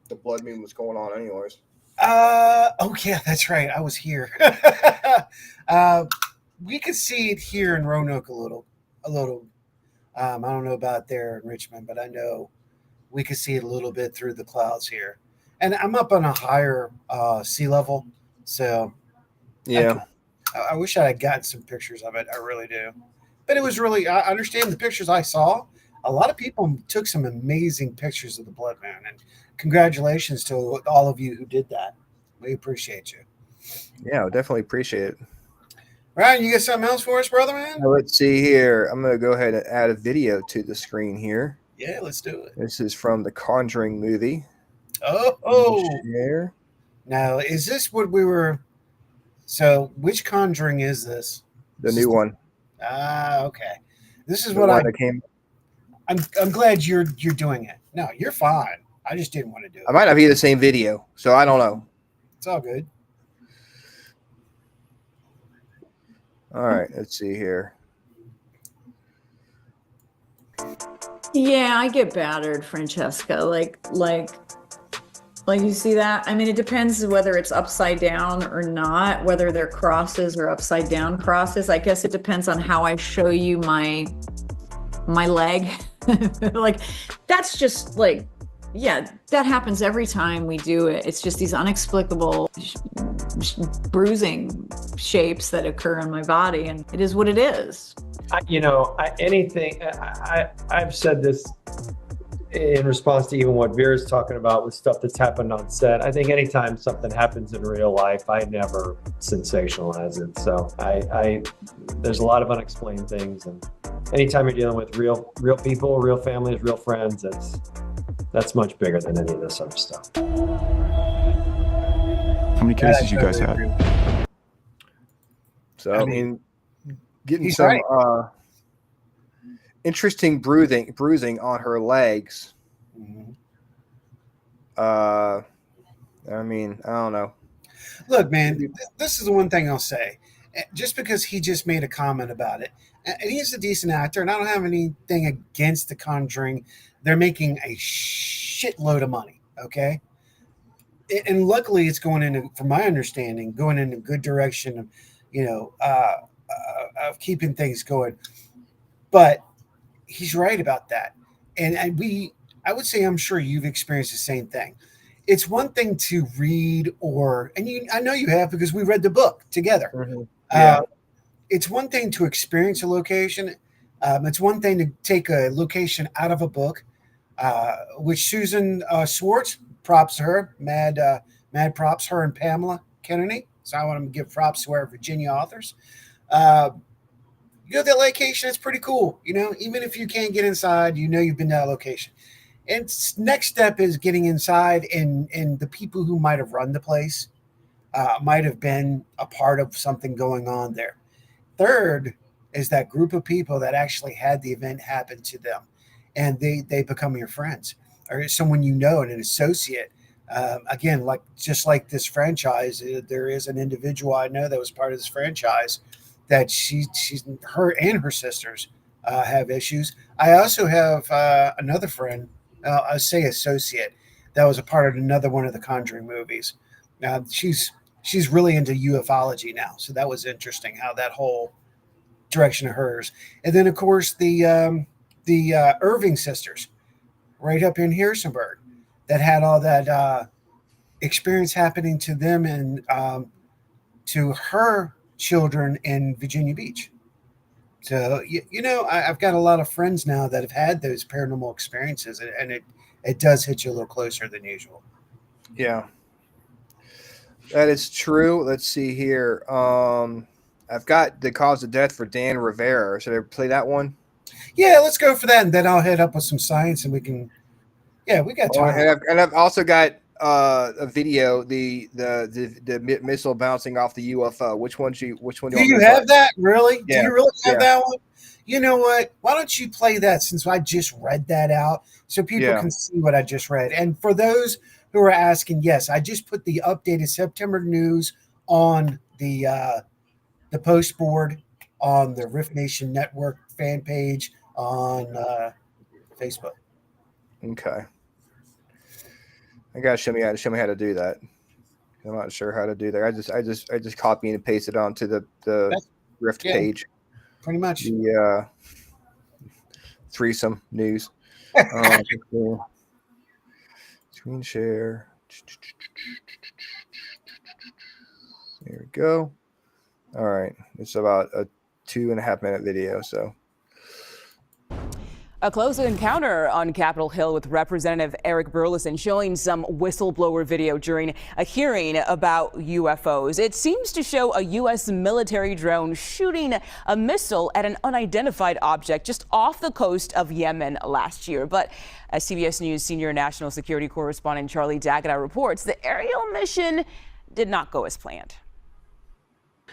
the blood moon was going on, anyways. Oh yeah, that's right. I was here. We could see it here in Roanoke a little. I don't know about there in Richmond, but I know we could see it a little bit through the clouds here. And I'm up on a higher sea level, so Yeah. I wish I had gotten some pictures of it. I really do. But it was really, I understand the pictures I saw. A lot of people took some amazing pictures of the blood moon, and congratulations to all of you who did that. We appreciate you. Yeah, I definitely appreciate it. Ryan, you got something else for us, brother man? Now, let's see here. I'm going to go ahead and add a video to the screen here. Yeah, let's do it. This is from the Conjuring movie. Oh. Share. Now, is this what we were? So, which Conjuring is this? The new one. Okay. This is The what one that came. I'm glad you're doing it. No, you're fine. I just didn't want to do it. I might not be the same video, so I don't know. It's all good. All right, let's see here. Yeah, I get battered, Francesca. Like you see that? I mean, it depends whether it's upside down or not, whether they're crosses or upside down crosses. I guess it depends on how I show you my leg. Like, that's just like, yeah, that happens every time we do it. It's just these inexplicable bruising shapes that occur in my body, and it is what it is. I've said this in response to even what Vera's talking about with stuff that's happened on set. I think anytime something happens in real life, I never sensationalize it. So there's a lot of unexplained things, and anytime you're dealing with real people, real families, real friends, that's much bigger than any of this other stuff. How many cases you guys had? So I mean, getting he's some right. Interesting bruising on her legs. Mm-hmm. I mean, I don't know. Look, man, this is the one thing I'll say. Just because he just made a comment about it, and he's a decent actor, and I don't have anything against The Conjuring. They're making a shitload of money, okay? And luckily, it's going in, from my understanding, going in a good direction of, of keeping things going. But he's right about that, and I would say, I'm sure you've experienced the same thing. It's one thing to read, I know you have, because we read the book together. Mm-hmm. Yeah. It's one thing to experience a location. It's one thing to take a location out of a book, which Susan Swartz, props to her, mad props, her and Pamela Kennedy. So I want to give props to our Virginia authors. You go to that location, it's pretty cool. Even if you can't get inside, you've been to that location. And next step is getting inside, and the people who might have run the place might have been a part of something going on there. Third is that group of people that actually had the event happen to them, and they become your friends or someone and an associate. Again, just like this franchise, there is an individual I know that was part of this franchise that her and her sisters have issues. I also have another friend, I say associate, that was a part of another one of the Conjuring movies. She's really into ufology now, so that was interesting how that whole direction of hers. And then of course the Irving sisters, right up in Harrisonburg, that had all that experience happening to them, and to her children in Virginia Beach. So, I've got a lot of friends now that have had those paranormal experiences, and it does hit you a little closer than usual. Yeah, that is true. Let's see here. I've got the cause of death for Dan Rivera. Should I play that one? Yeah, let's go for that, and then I'll head up with some science, and we can. Yeah, we got time. And I've also got a video, the missile bouncing off the UFO. Which one do you have that? Really? Yeah. Do you really have that one? You know what? Why don't you play that, since I just read that out, so people can see what I just read? And for those who are asking, yes, I just put the updated September news on the post board on the Rift Nation Network fan page on Facebook. Okay. I gotta show me how to do that. I'm not sure how to do that. I just copy and paste it onto the Rift page. Pretty much. The threesome news. Screen share. There we go. All right. It's about a 2.5 minute video. So. A close encounter on Capitol Hill with Representative Eric Burleson showing some whistleblower video during a hearing about UFOs. It seems to show a U.S. military drone shooting a missile at an unidentified object just off the coast of Yemen last year. But as CBS News senior national security correspondent Charlie Daggett reports, the aerial mission did not go as planned.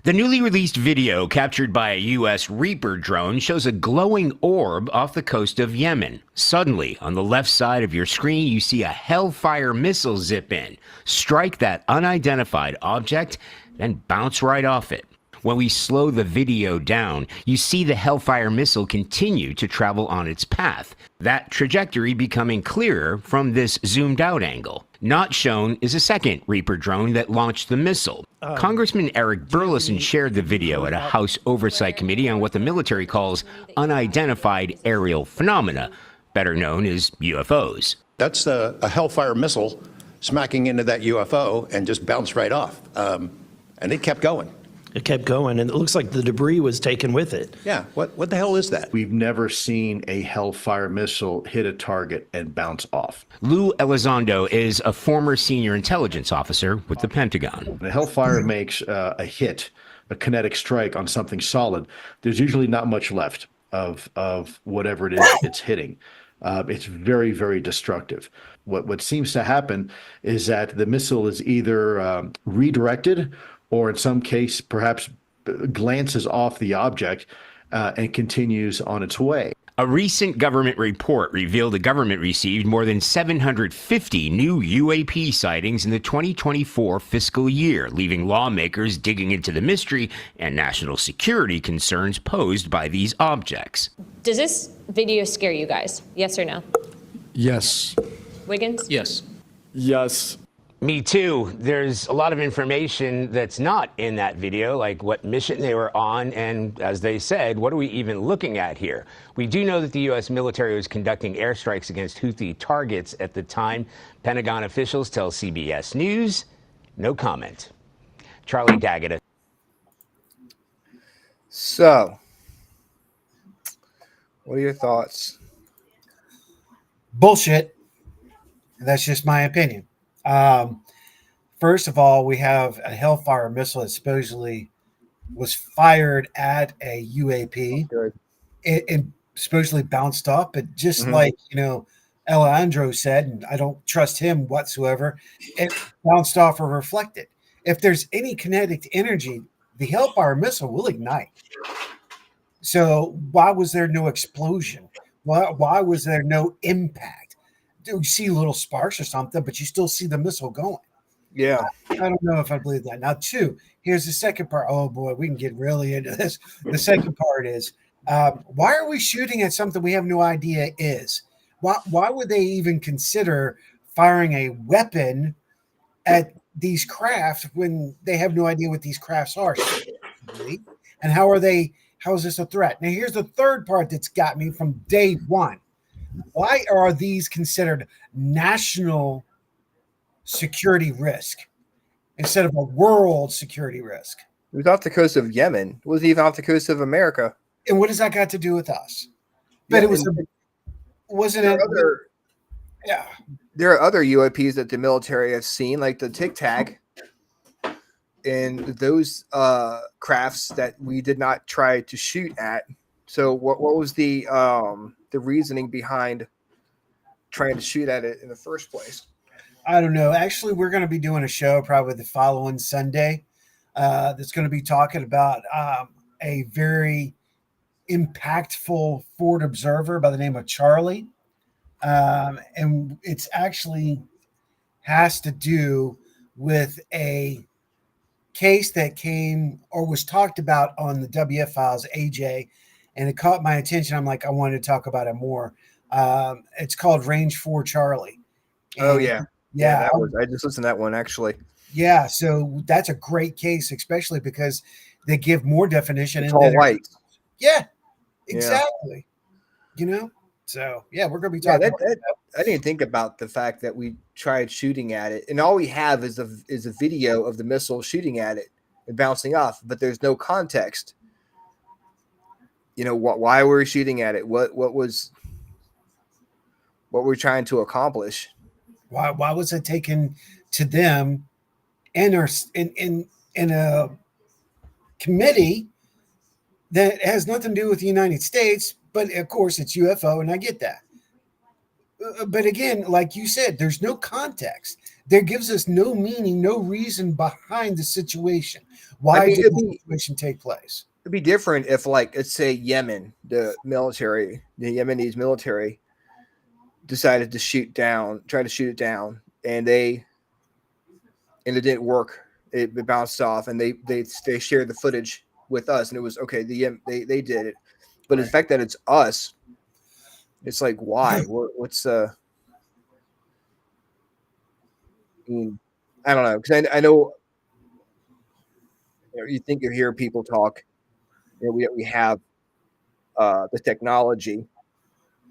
The newly released video captured by a U.S. Reaper drone shows a glowing orb off the coast of Yemen. Suddenly, on the left side of your screen, you see a Hellfire missile zip in, strike that unidentified object, then bounce right off it. When we slow the video down, you see the Hellfire missile continue to travel on its path, that trajectory becoming clearer from this zoomed-out angle. Not shown is a second Reaper drone that launched the missile. Congressman Eric Burleson shared the video at a House Oversight Committee on what the military calls unidentified aerial phenomena, better known as UFOs. That's a Hellfire missile smacking into that UFO and just bounced right off. And it kept going. It kept going, and it looks like the debris was taken with it. Yeah, what the hell is that? We've never seen a Hellfire missile hit a target and bounce off. Lou Elizondo is a former senior intelligence officer with the Pentagon. When a Hellfire makes a hit, a kinetic strike on something solid, there's usually not much left of whatever it is it's hitting. It's very, very destructive. What seems to happen is that the missile is either redirected, or in some case, perhaps glances off the object and continues on its way. A recent government report revealed the government received more than 750 new UAP sightings in the 2024 fiscal year, leaving lawmakers digging into the mystery and national security concerns posed by these objects. Does this video scare you guys? Yes or no? Yes. Wiggins? Yes. Yes. Me too. There's a lot of information that's not in that video, like what mission they were on, and as they said, what are we even looking at here? We do know that the U.S. military was conducting airstrikes against Houthi targets at the time. Pentagon officials tell CBS News, no comment. Charlie Daggett. So, what are your thoughts? Bullshit. That's just my opinion. First of all, we have a Hellfire missile that supposedly was fired at a UAP. It supposedly bounced off, but just like, Alejandro said, and I don't trust him whatsoever, it bounced off or reflected. If there's any kinetic energy, the Hellfire missile will ignite. So why was there no explosion? Why was there no impact? You see little sparks or something, but you still see the missile going. Yeah. I don't know if I believe that. Now, two, here's the second part. Oh, boy, we can get really into this. The second part is, why are we shooting at something we have no idea is? Why would they even consider firing a weapon at these craft when they have no idea what these crafts are? And how is this a threat? Now, here's the third part that's got me from day one. Why are these considered national security risk instead of a world security risk? It was off the coast of Yemen. It wasn't even off the coast of America. And what does that got to do with us? But Yeah, it was, and wasn't there it? are other Yeah. there are other UAPs that the military has seen, like the Tic Tac, and those crafts that we did not try to shoot at. So what was the reasoning behind trying to shoot at it in the first place? I don't know. Actually, we're going to be doing a show probably the following Sunday that's going to be talking about a very impactful Ford observer by the name of Charlie. And it's actually has to do with a case that came or was talked about on the WF Files, AJ, and it caught my attention. I'm like, I wanted to talk about it more. It's called Range 4 Charlie. Oh And yeah, yeah, that was. I just listened to that one actually. yeah. So that's a great case, especially because they give more definition. It's And all then, white. yeah, Yeah. exactly. You know, so yeah, we're going to be Yeah, talking. I didn't think about the fact that we tried shooting at it, and all we have is a video of the missile shooting at it and bouncing off, but there's no context. You know why we're shooting at it? What we're trying to accomplish? Why was it taken to them in our in a committee that has nothing to do with the United States? But of course, it's UFO, and I get that. But again, like you said, there's no context. There gives us no meaning, no reason behind the situation. Why did the situation take place? It'd be different if, like, let's say Yemen, the Yemenis military, decided to try to shoot it down, and it didn't work. It bounced off, and they shared the footage with us, and it was okay. They did it, but the fact that it's us, it's like, why? What's I mean, I don't know, because I know, you hear people talk. We have the technology,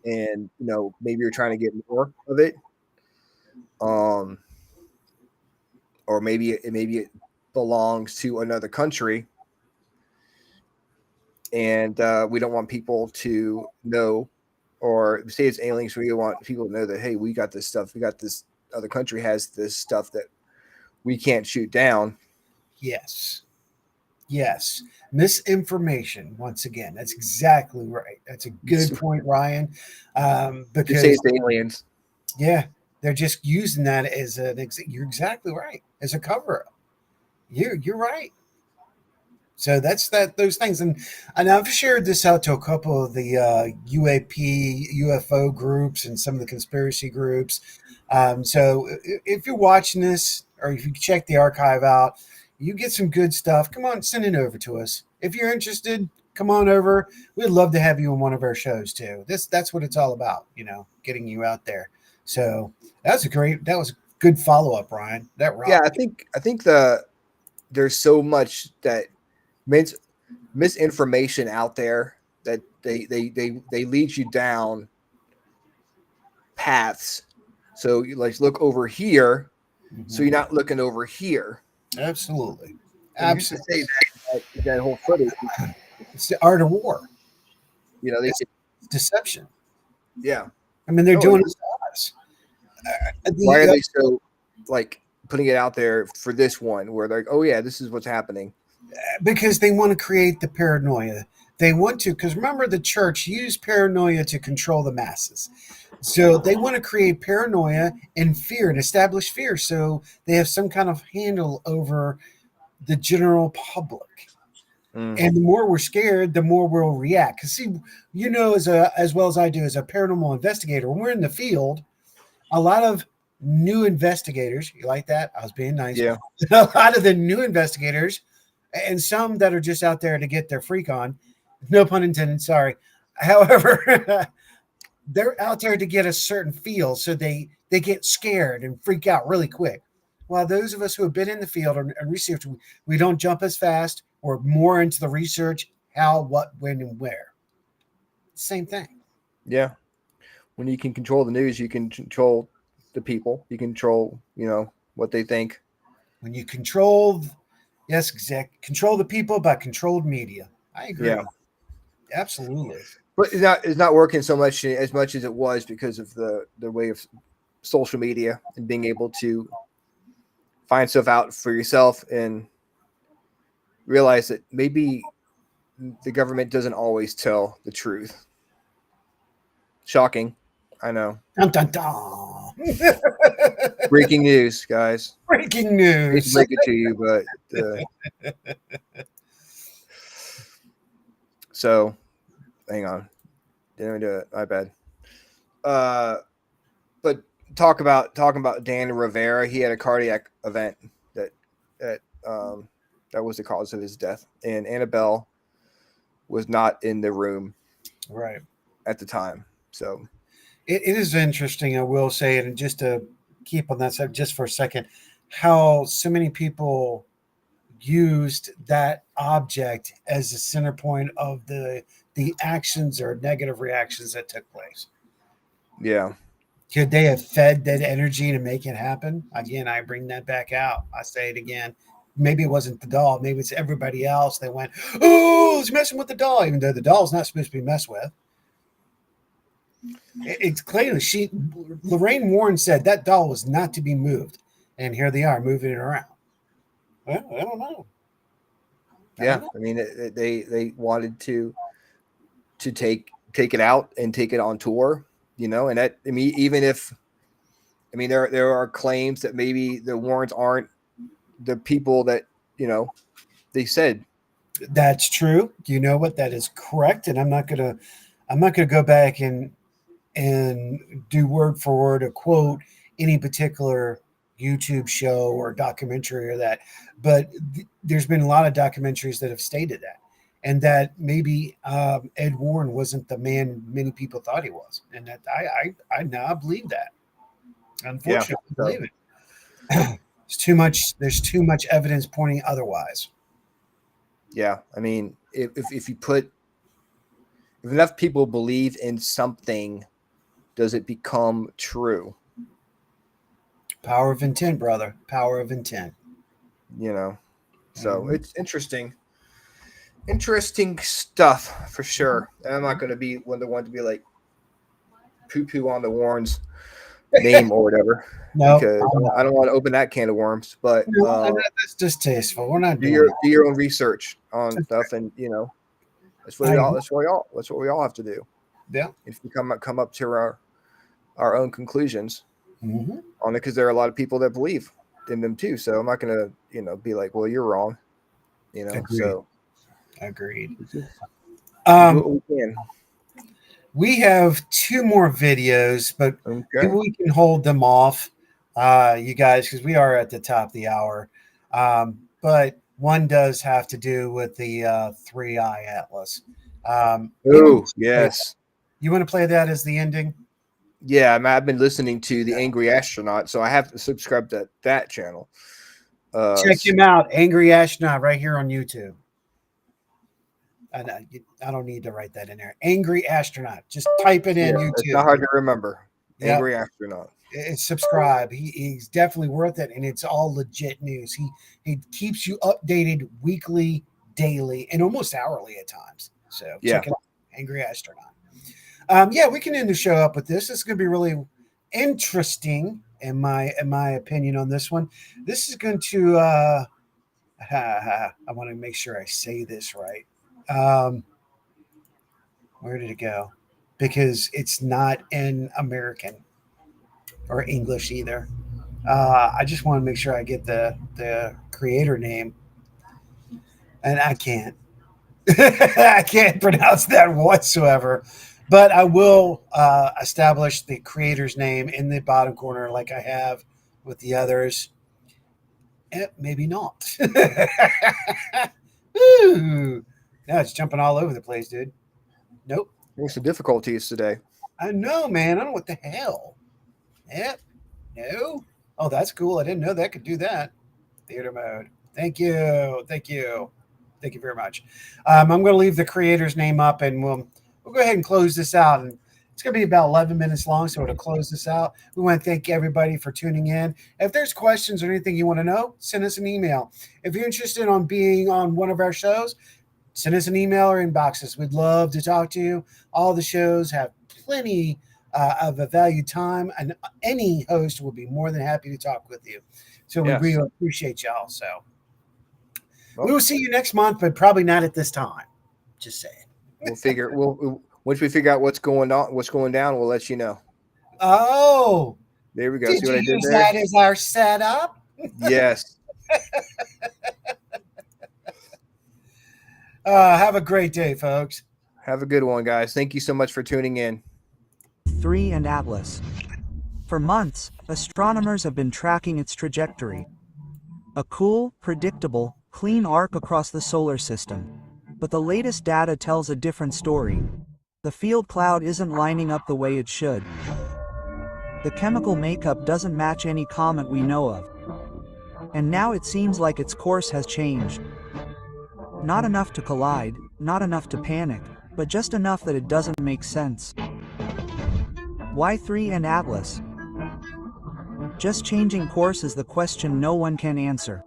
and maybe you're trying to get more of it, or maybe it belongs to another country, and we don't want people to know, or say it's aliens. We want people to know that, hey, we got this stuff. We got this other country has this stuff that we can't shoot down. Yes. Misinformation. Once again, that's exactly right. That's a good point, Ryan. Because you say it's aliens. Yeah, they're just using that as you're exactly right, as a cover up. You're right. So that's those things, and I've shared this out to a couple of the UAP UFO groups and some of the conspiracy groups. So if you're watching this, or if you check the archive out, you get some good stuff. Come on, send it over to us. If you're interested, come on over. We'd love to have you on one of our shows too. That's what it's all about, getting you out there. So that was a good follow up, Ryan. That rocked. Yeah, I think there's so much that misinformation out there that they lead you down paths. So you look over here, so you're not looking over here. Absolutely. And absolutely. That whole footage. It's the art of war. It's deception. Yeah. I mean, they're doing it to us. Why are they so putting it out there for this one where they're like, oh yeah, this is what's happening? Because they want to create the paranoia. They want to, because remember, the church used paranoia to control the masses. So they want to create paranoia and fear and establish fear, so they have some kind of handle over the general public. And the more we're scared, the more we'll react. Because see, as well as I do as a paranormal investigator, when we're in the field, a lot of new investigators, you like that? I was being nice. Yeah. A lot of the new investigators, and some that are just out there to get their freak on, no pun intended, sorry. However, they're out there to get a certain feel, so they get scared and freak out really quick. While those of us who have been in the field and research, we don't jump as fast. We're more into the research, how, what, when, and where. Same thing. Yeah. When you can control the news, you can control the people. You control, what they think. When you control Yes, exactly. Control the people by controlled media. I agree. Yeah. Absolutely. But it's not working so much as it was because of the way of social media and being able to find stuff out for yourself and realize that maybe the government doesn't always tell the truth. Shocking. I know. Dun, dun, dun. Breaking news, guys. Breaking I hate news. to break it to you, but so hang on. Didn't do it. My bad. But talking about Dan Rivera, he had a cardiac event that was the cause of his death, and Annabelle was not in the room Right. at the time. So it is interesting, I will say, and just to keep on that subject just for a second, how so many people used that object as the center point of the actions or negative reactions that took place. yeah. Could they have fed that energy to make it happen? Again, I bring that back out. I say it again. Maybe it wasn't the doll. Maybe it's everybody else. They went, oh, it's messing with the doll, even though the doll's not supposed to be messed with. It's clearly Lorraine Warren said that doll was not to be moved. And here they are moving it around. Well, I don't know. Yeah. I mean, they wanted to take it out and take it on tour, and that, I mean, even if, I mean, there are claims that maybe the Warrens aren't the people that, they said. That's true. You know what? That is correct. And I'm not gonna go back and do word for word a quote any particular YouTube show or documentary or that, but there's been a lot of documentaries that have stated that, and that maybe Ed Warren wasn't the man many people thought he was, and that I now believe that. Unfortunately, I believe it. There's too much evidence pointing otherwise. Yeah, I mean, if enough people believe in something, does it become true? Power of intent, brother. Power of intent. So it's interesting stuff for sure. And I'm not going to be the one to be like poo on the Warrens name or whatever. No, because I don't want to open that can of worms. But that's distasteful. We're not do doing your own research on stuff, and that's what we all have to do. Yeah. If we come up to our own conclusions on it, because there are a lot of people that believe in them too. So I'm not going to be like, well, you're wrong. Agreed. So agreed. We We have two more videos, but maybe we can hold them off, you guys, because we are at the top of the hour. But one does have to do with the 3i Atlas. Yes. You want to play that as the ending? Yeah, I've been listening to the Angry Astronaut, so I have to subscribe to that channel. Check him out, Angry Astronaut, right here on YouTube. I don't need to write that in there. Angry Astronaut. Just type it in YouTube. It's not hard to remember. Yep. Angry Astronaut. Subscribe. He's definitely worth it, and it's all legit news. He keeps you updated weekly, daily, and almost hourly at times. So check it out. Angry Astronaut. We can end the show up with this. It's going to be really interesting, in my opinion, on this one. This is going to I want to make sure I say this right. Where did it go? Because it's not in American or English either. I just want to make sure I get the creator name, and I can't. I can't pronounce that whatsoever. But I will establish the creator's name in the bottom corner, like I have with the others. Maybe not. Ooh. Now it's jumping all over the place, dude. Nope. There's some difficulties today. I know, man. I don't know what the hell. Yep. No. Oh, that's cool. I didn't know that could do that. Theater mode. Thank you. Thank you. Thank you very much. I'm going to leave the creator's name up, and we'll go ahead and close this out. It's going to be about 11 minutes long, so to close this out, we want to thank everybody for tuning in. If there's questions or anything you want to know, send us an email. If you're interested on being on one of our shows, send us an email or inbox us. We'd love to talk to you. All the shows have plenty of a valued time, and any host will be more than happy to talk with you. So we Yes. really appreciate y'all. So we will see you next month, but probably not at this time. Just saying. We'll once we figure out what's going down, we'll let you know. Oh, there we go. Did See what you I did use there? that as our setup? Yes. Have a great day, folks. Have a good one, guys. Thank you so much for tuning in. 3 and Atlas. For months, astronomers have been tracking its trajectory. A cool, predictable, clean arc across the solar system. But the latest data tells a different story. The field cloud isn't lining up the way it should. The chemical makeup doesn't match any comet we know of. And now it seems like its course has changed. Not enough to collide, not enough to panic, but just enough that it doesn't make sense. Why 3 and Atlas? Just changing course is the question no one can answer.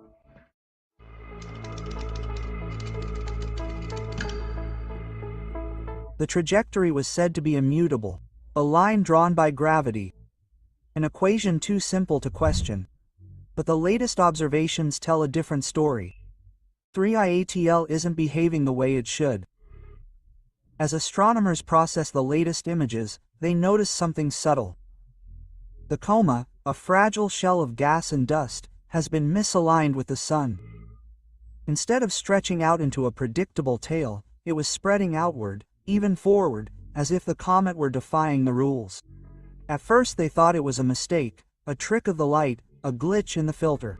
The trajectory was said to be immutable, a line drawn by gravity, an equation too simple to question. But the latest observations tell a different story. 3IATL isn't behaving the way it should. As astronomers process the latest images, they notice something subtle. The coma, a fragile shell of gas and dust, has been misaligned with the sun. Instead of stretching out into a predictable tail, it was spreading outward, even forward, as if the comet were defying the rules. At first they thought it was a mistake, a trick of the light, a glitch in the filter.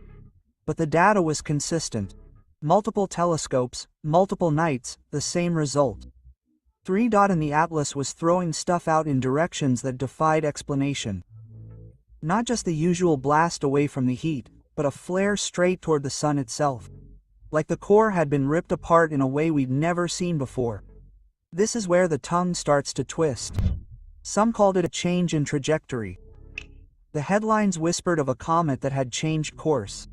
But the data was consistent. Multiple telescopes, multiple nights, the same result. 3 in the Atlas was throwing stuff out in directions that defied explanation. Not just the usual blast away from the heat, but a flare straight toward the sun itself. Like the core had been ripped apart in a way we'd never seen before. This is where the tongue starts to twist. Some called it a change in trajectory. The headlines whispered of a comet that had changed course.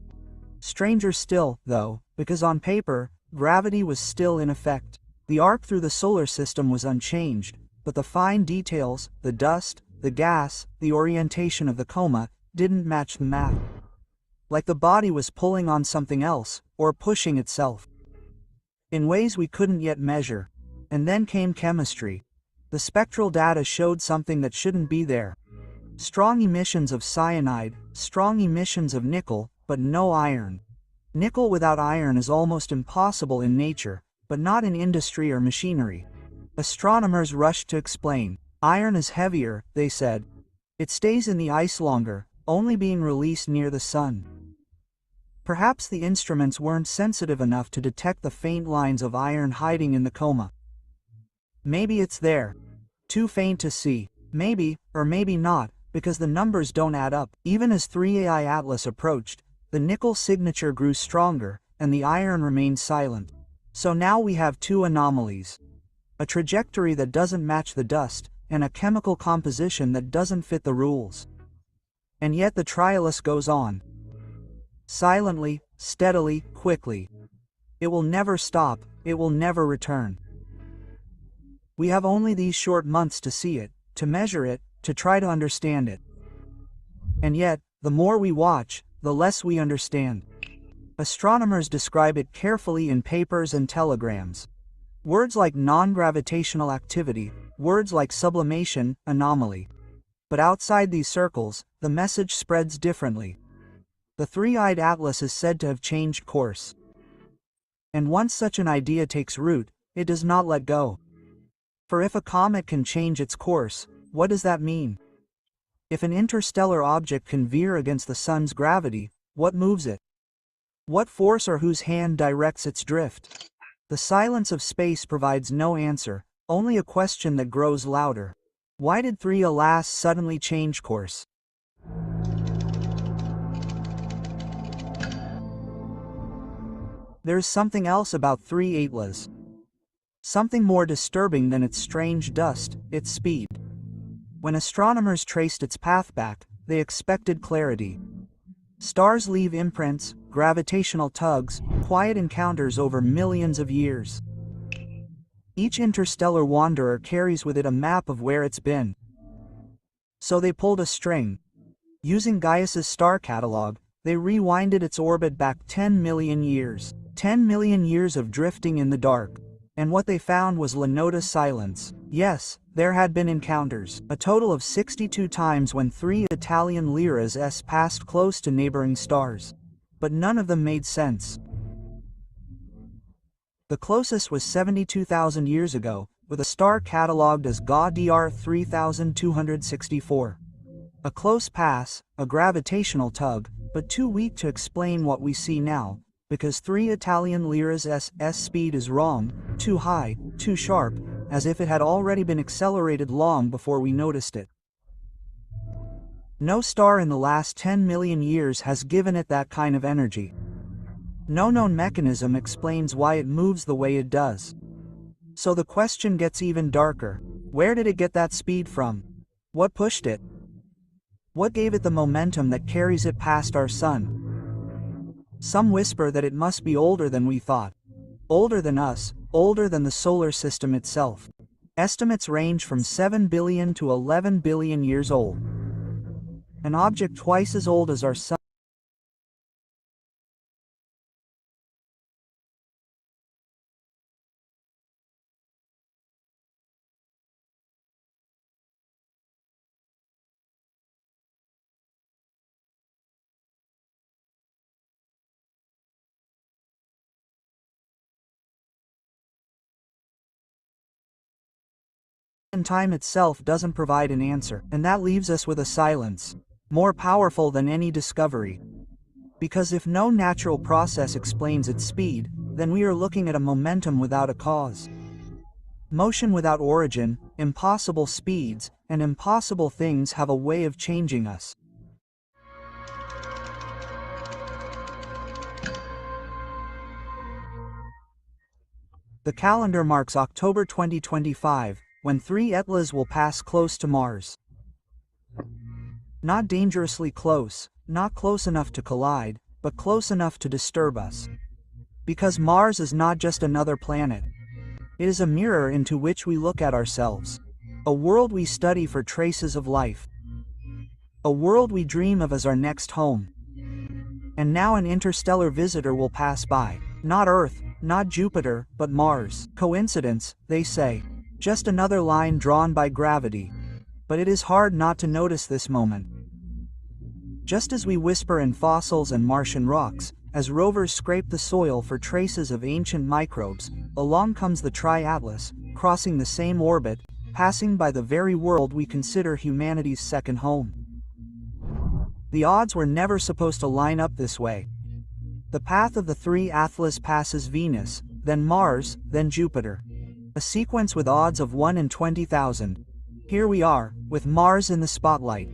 Stranger still, though, because on paper, gravity was still in effect. The arc through the solar system was unchanged, but the fine details, the dust, the gas, the orientation of the coma, didn't match the map. Like the body was pulling on something else, or pushing itself. In ways we couldn't yet measure. And then came chemistry. The spectral data showed something that shouldn't be there. Strong emissions of cyanide, strong emissions of nickel, but no iron. Nickel without iron is almost impossible in nature, but not in industry or machinery. Astronomers rushed to explain. Iron is heavier, they said. It stays in the ice longer, only being released near the sun. Perhaps the instruments weren't sensitive enough to detect the faint lines of iron hiding in the coma. Maybe it's there. Too faint to see. Maybe, or maybe not, because the numbers don't add up. Even as 3AI Atlas approached, the nickel signature grew stronger, and the iron remained silent. So now we have 2 anomalies. A trajectory that doesn't match the dust, and a chemical composition that doesn't fit the rules. And yet the trialist goes on. Silently, steadily, quickly. It will never stop, it will never return. We have only these short months to see it, to measure it, to try to understand it. And yet, the more we watch, the less we understand. Astronomers describe it carefully in papers and telegrams. Words like non-gravitational activity, words like sublimation, anomaly. But outside these circles, the message spreads differently. The 3-eyed Atlas is said to have changed course. And once such an idea takes root, it does not let go. For if a comet can change its course, what does that mean? If an interstellar object can veer against the sun's gravity, what moves it? What force or whose hand directs its drift? The silence of space provides no answer, only a question that grows louder. Why did 3 alas suddenly change course? There's something else about 3 Atlas. Something more disturbing than its strange dust, its speed. When astronomers traced its path back, they expected clarity. Stars leave imprints, gravitational tugs, quiet encounters over millions of years. Each interstellar wanderer carries with it a map of where it's been. So they pulled a string. Using Gaius's star catalog, they rewinded its orbit back 10 million years. 10 million years of drifting in the dark. And what they found was Lenota's silence. Yes, there had been encounters, a total of 62 times when 3 Italian Liras passed close to neighboring stars. But none of them made sense. The closest was 72,000 years ago, with a star catalogued as GA-DR 3264. A close pass, a gravitational tug, but too weak to explain what we see now, because 3 Italian Liras speed is wrong, too high, too sharp, as if it had already been accelerated long before we noticed it. No star in the last 10 million years has given it that kind of energy. No known mechanism explains why it moves the way it does. So the question gets even darker. Where did it get that speed from? What pushed it? What gave it the momentum that carries it past our sun? Some whisper that it must be older than we thought. Older than us, older than the solar system itself. Estimates range from 7 billion to 11 billion years old. An object twice as old as our sun. And time itself doesn't provide an answer, and that leaves us with a silence, more powerful than any discovery. Because if no natural process explains its speed, then we are looking at a momentum without a cause. Motion without origin, impossible speeds, and impossible things have a way of changing us. The calendar marks October 2025, when 3 Etlas will pass close to Mars. Not dangerously close, not close enough to collide, but close enough to disturb us. Because Mars is not just another planet. It is a mirror into which we look at ourselves. A world we study for traces of life. A world we dream of as our next home. And now an interstellar visitor will pass by. Not Earth, not Jupiter, but Mars. Coincidence, they say. Just another line drawn by gravity. But it is hard not to notice this moment. Just as we whisper in fossils and Martian rocks, as rovers scrape the soil for traces of ancient microbes, along comes the Tri-Atlas, crossing the same orbit, passing by the very world we consider humanity's second home. The odds were never supposed to line up this way. The path of the 3 Atlas passes Venus, then Mars, then Jupiter. A sequence with odds of 1 in 20,000. Here we are, with Mars in the spotlight.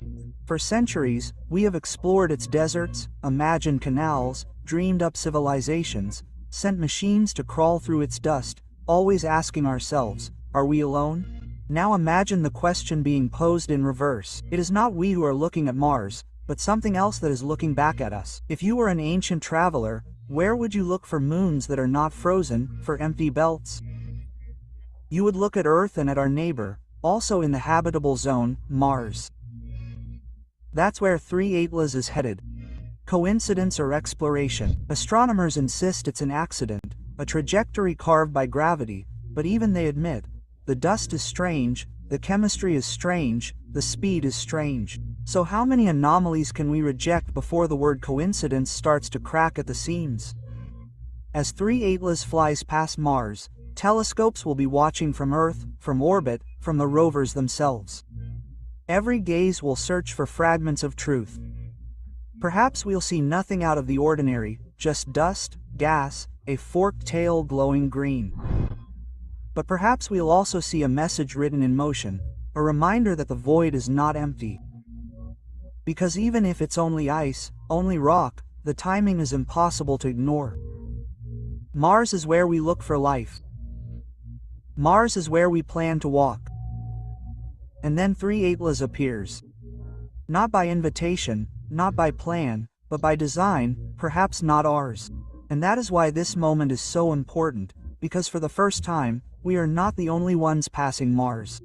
For centuries, we have explored its deserts, imagined canals, dreamed up civilizations, sent machines to crawl through its dust, always asking ourselves, are we alone? Now imagine the question being posed in reverse. It is not we who are looking at Mars, but something else that is looking back at us. If you were an ancient traveler, where would you look for moons that are not frozen, for empty belts? You would look at Earth and at our neighbor, also in the habitable zone, Mars. That's where 3 Atlas is headed. Coincidence or exploration? Astronomers insist it's an accident, a trajectory carved by gravity, but even they admit, the dust is strange, the chemistry is strange, the speed is strange. So how many anomalies can we reject before the word coincidence starts to crack at the seams? As 3 Atlas flies past Mars, telescopes will be watching from Earth, from orbit, from the rovers themselves. Every gaze will search for fragments of truth. Perhaps we'll see nothing out of the ordinary, just dust, gas, a forked tail glowing green. But perhaps we'll also see a message written in motion, a reminder that the void is not empty. Because even if it's only ice, only rock, the timing is impossible to ignore. Mars is where we look for life. Mars is where we plan to walk. And then 3 Atlas appears. Not by invitation, not by plan, but by design, perhaps not ours. And that is why this moment is so important, because for the first time, we are not the only ones passing Mars.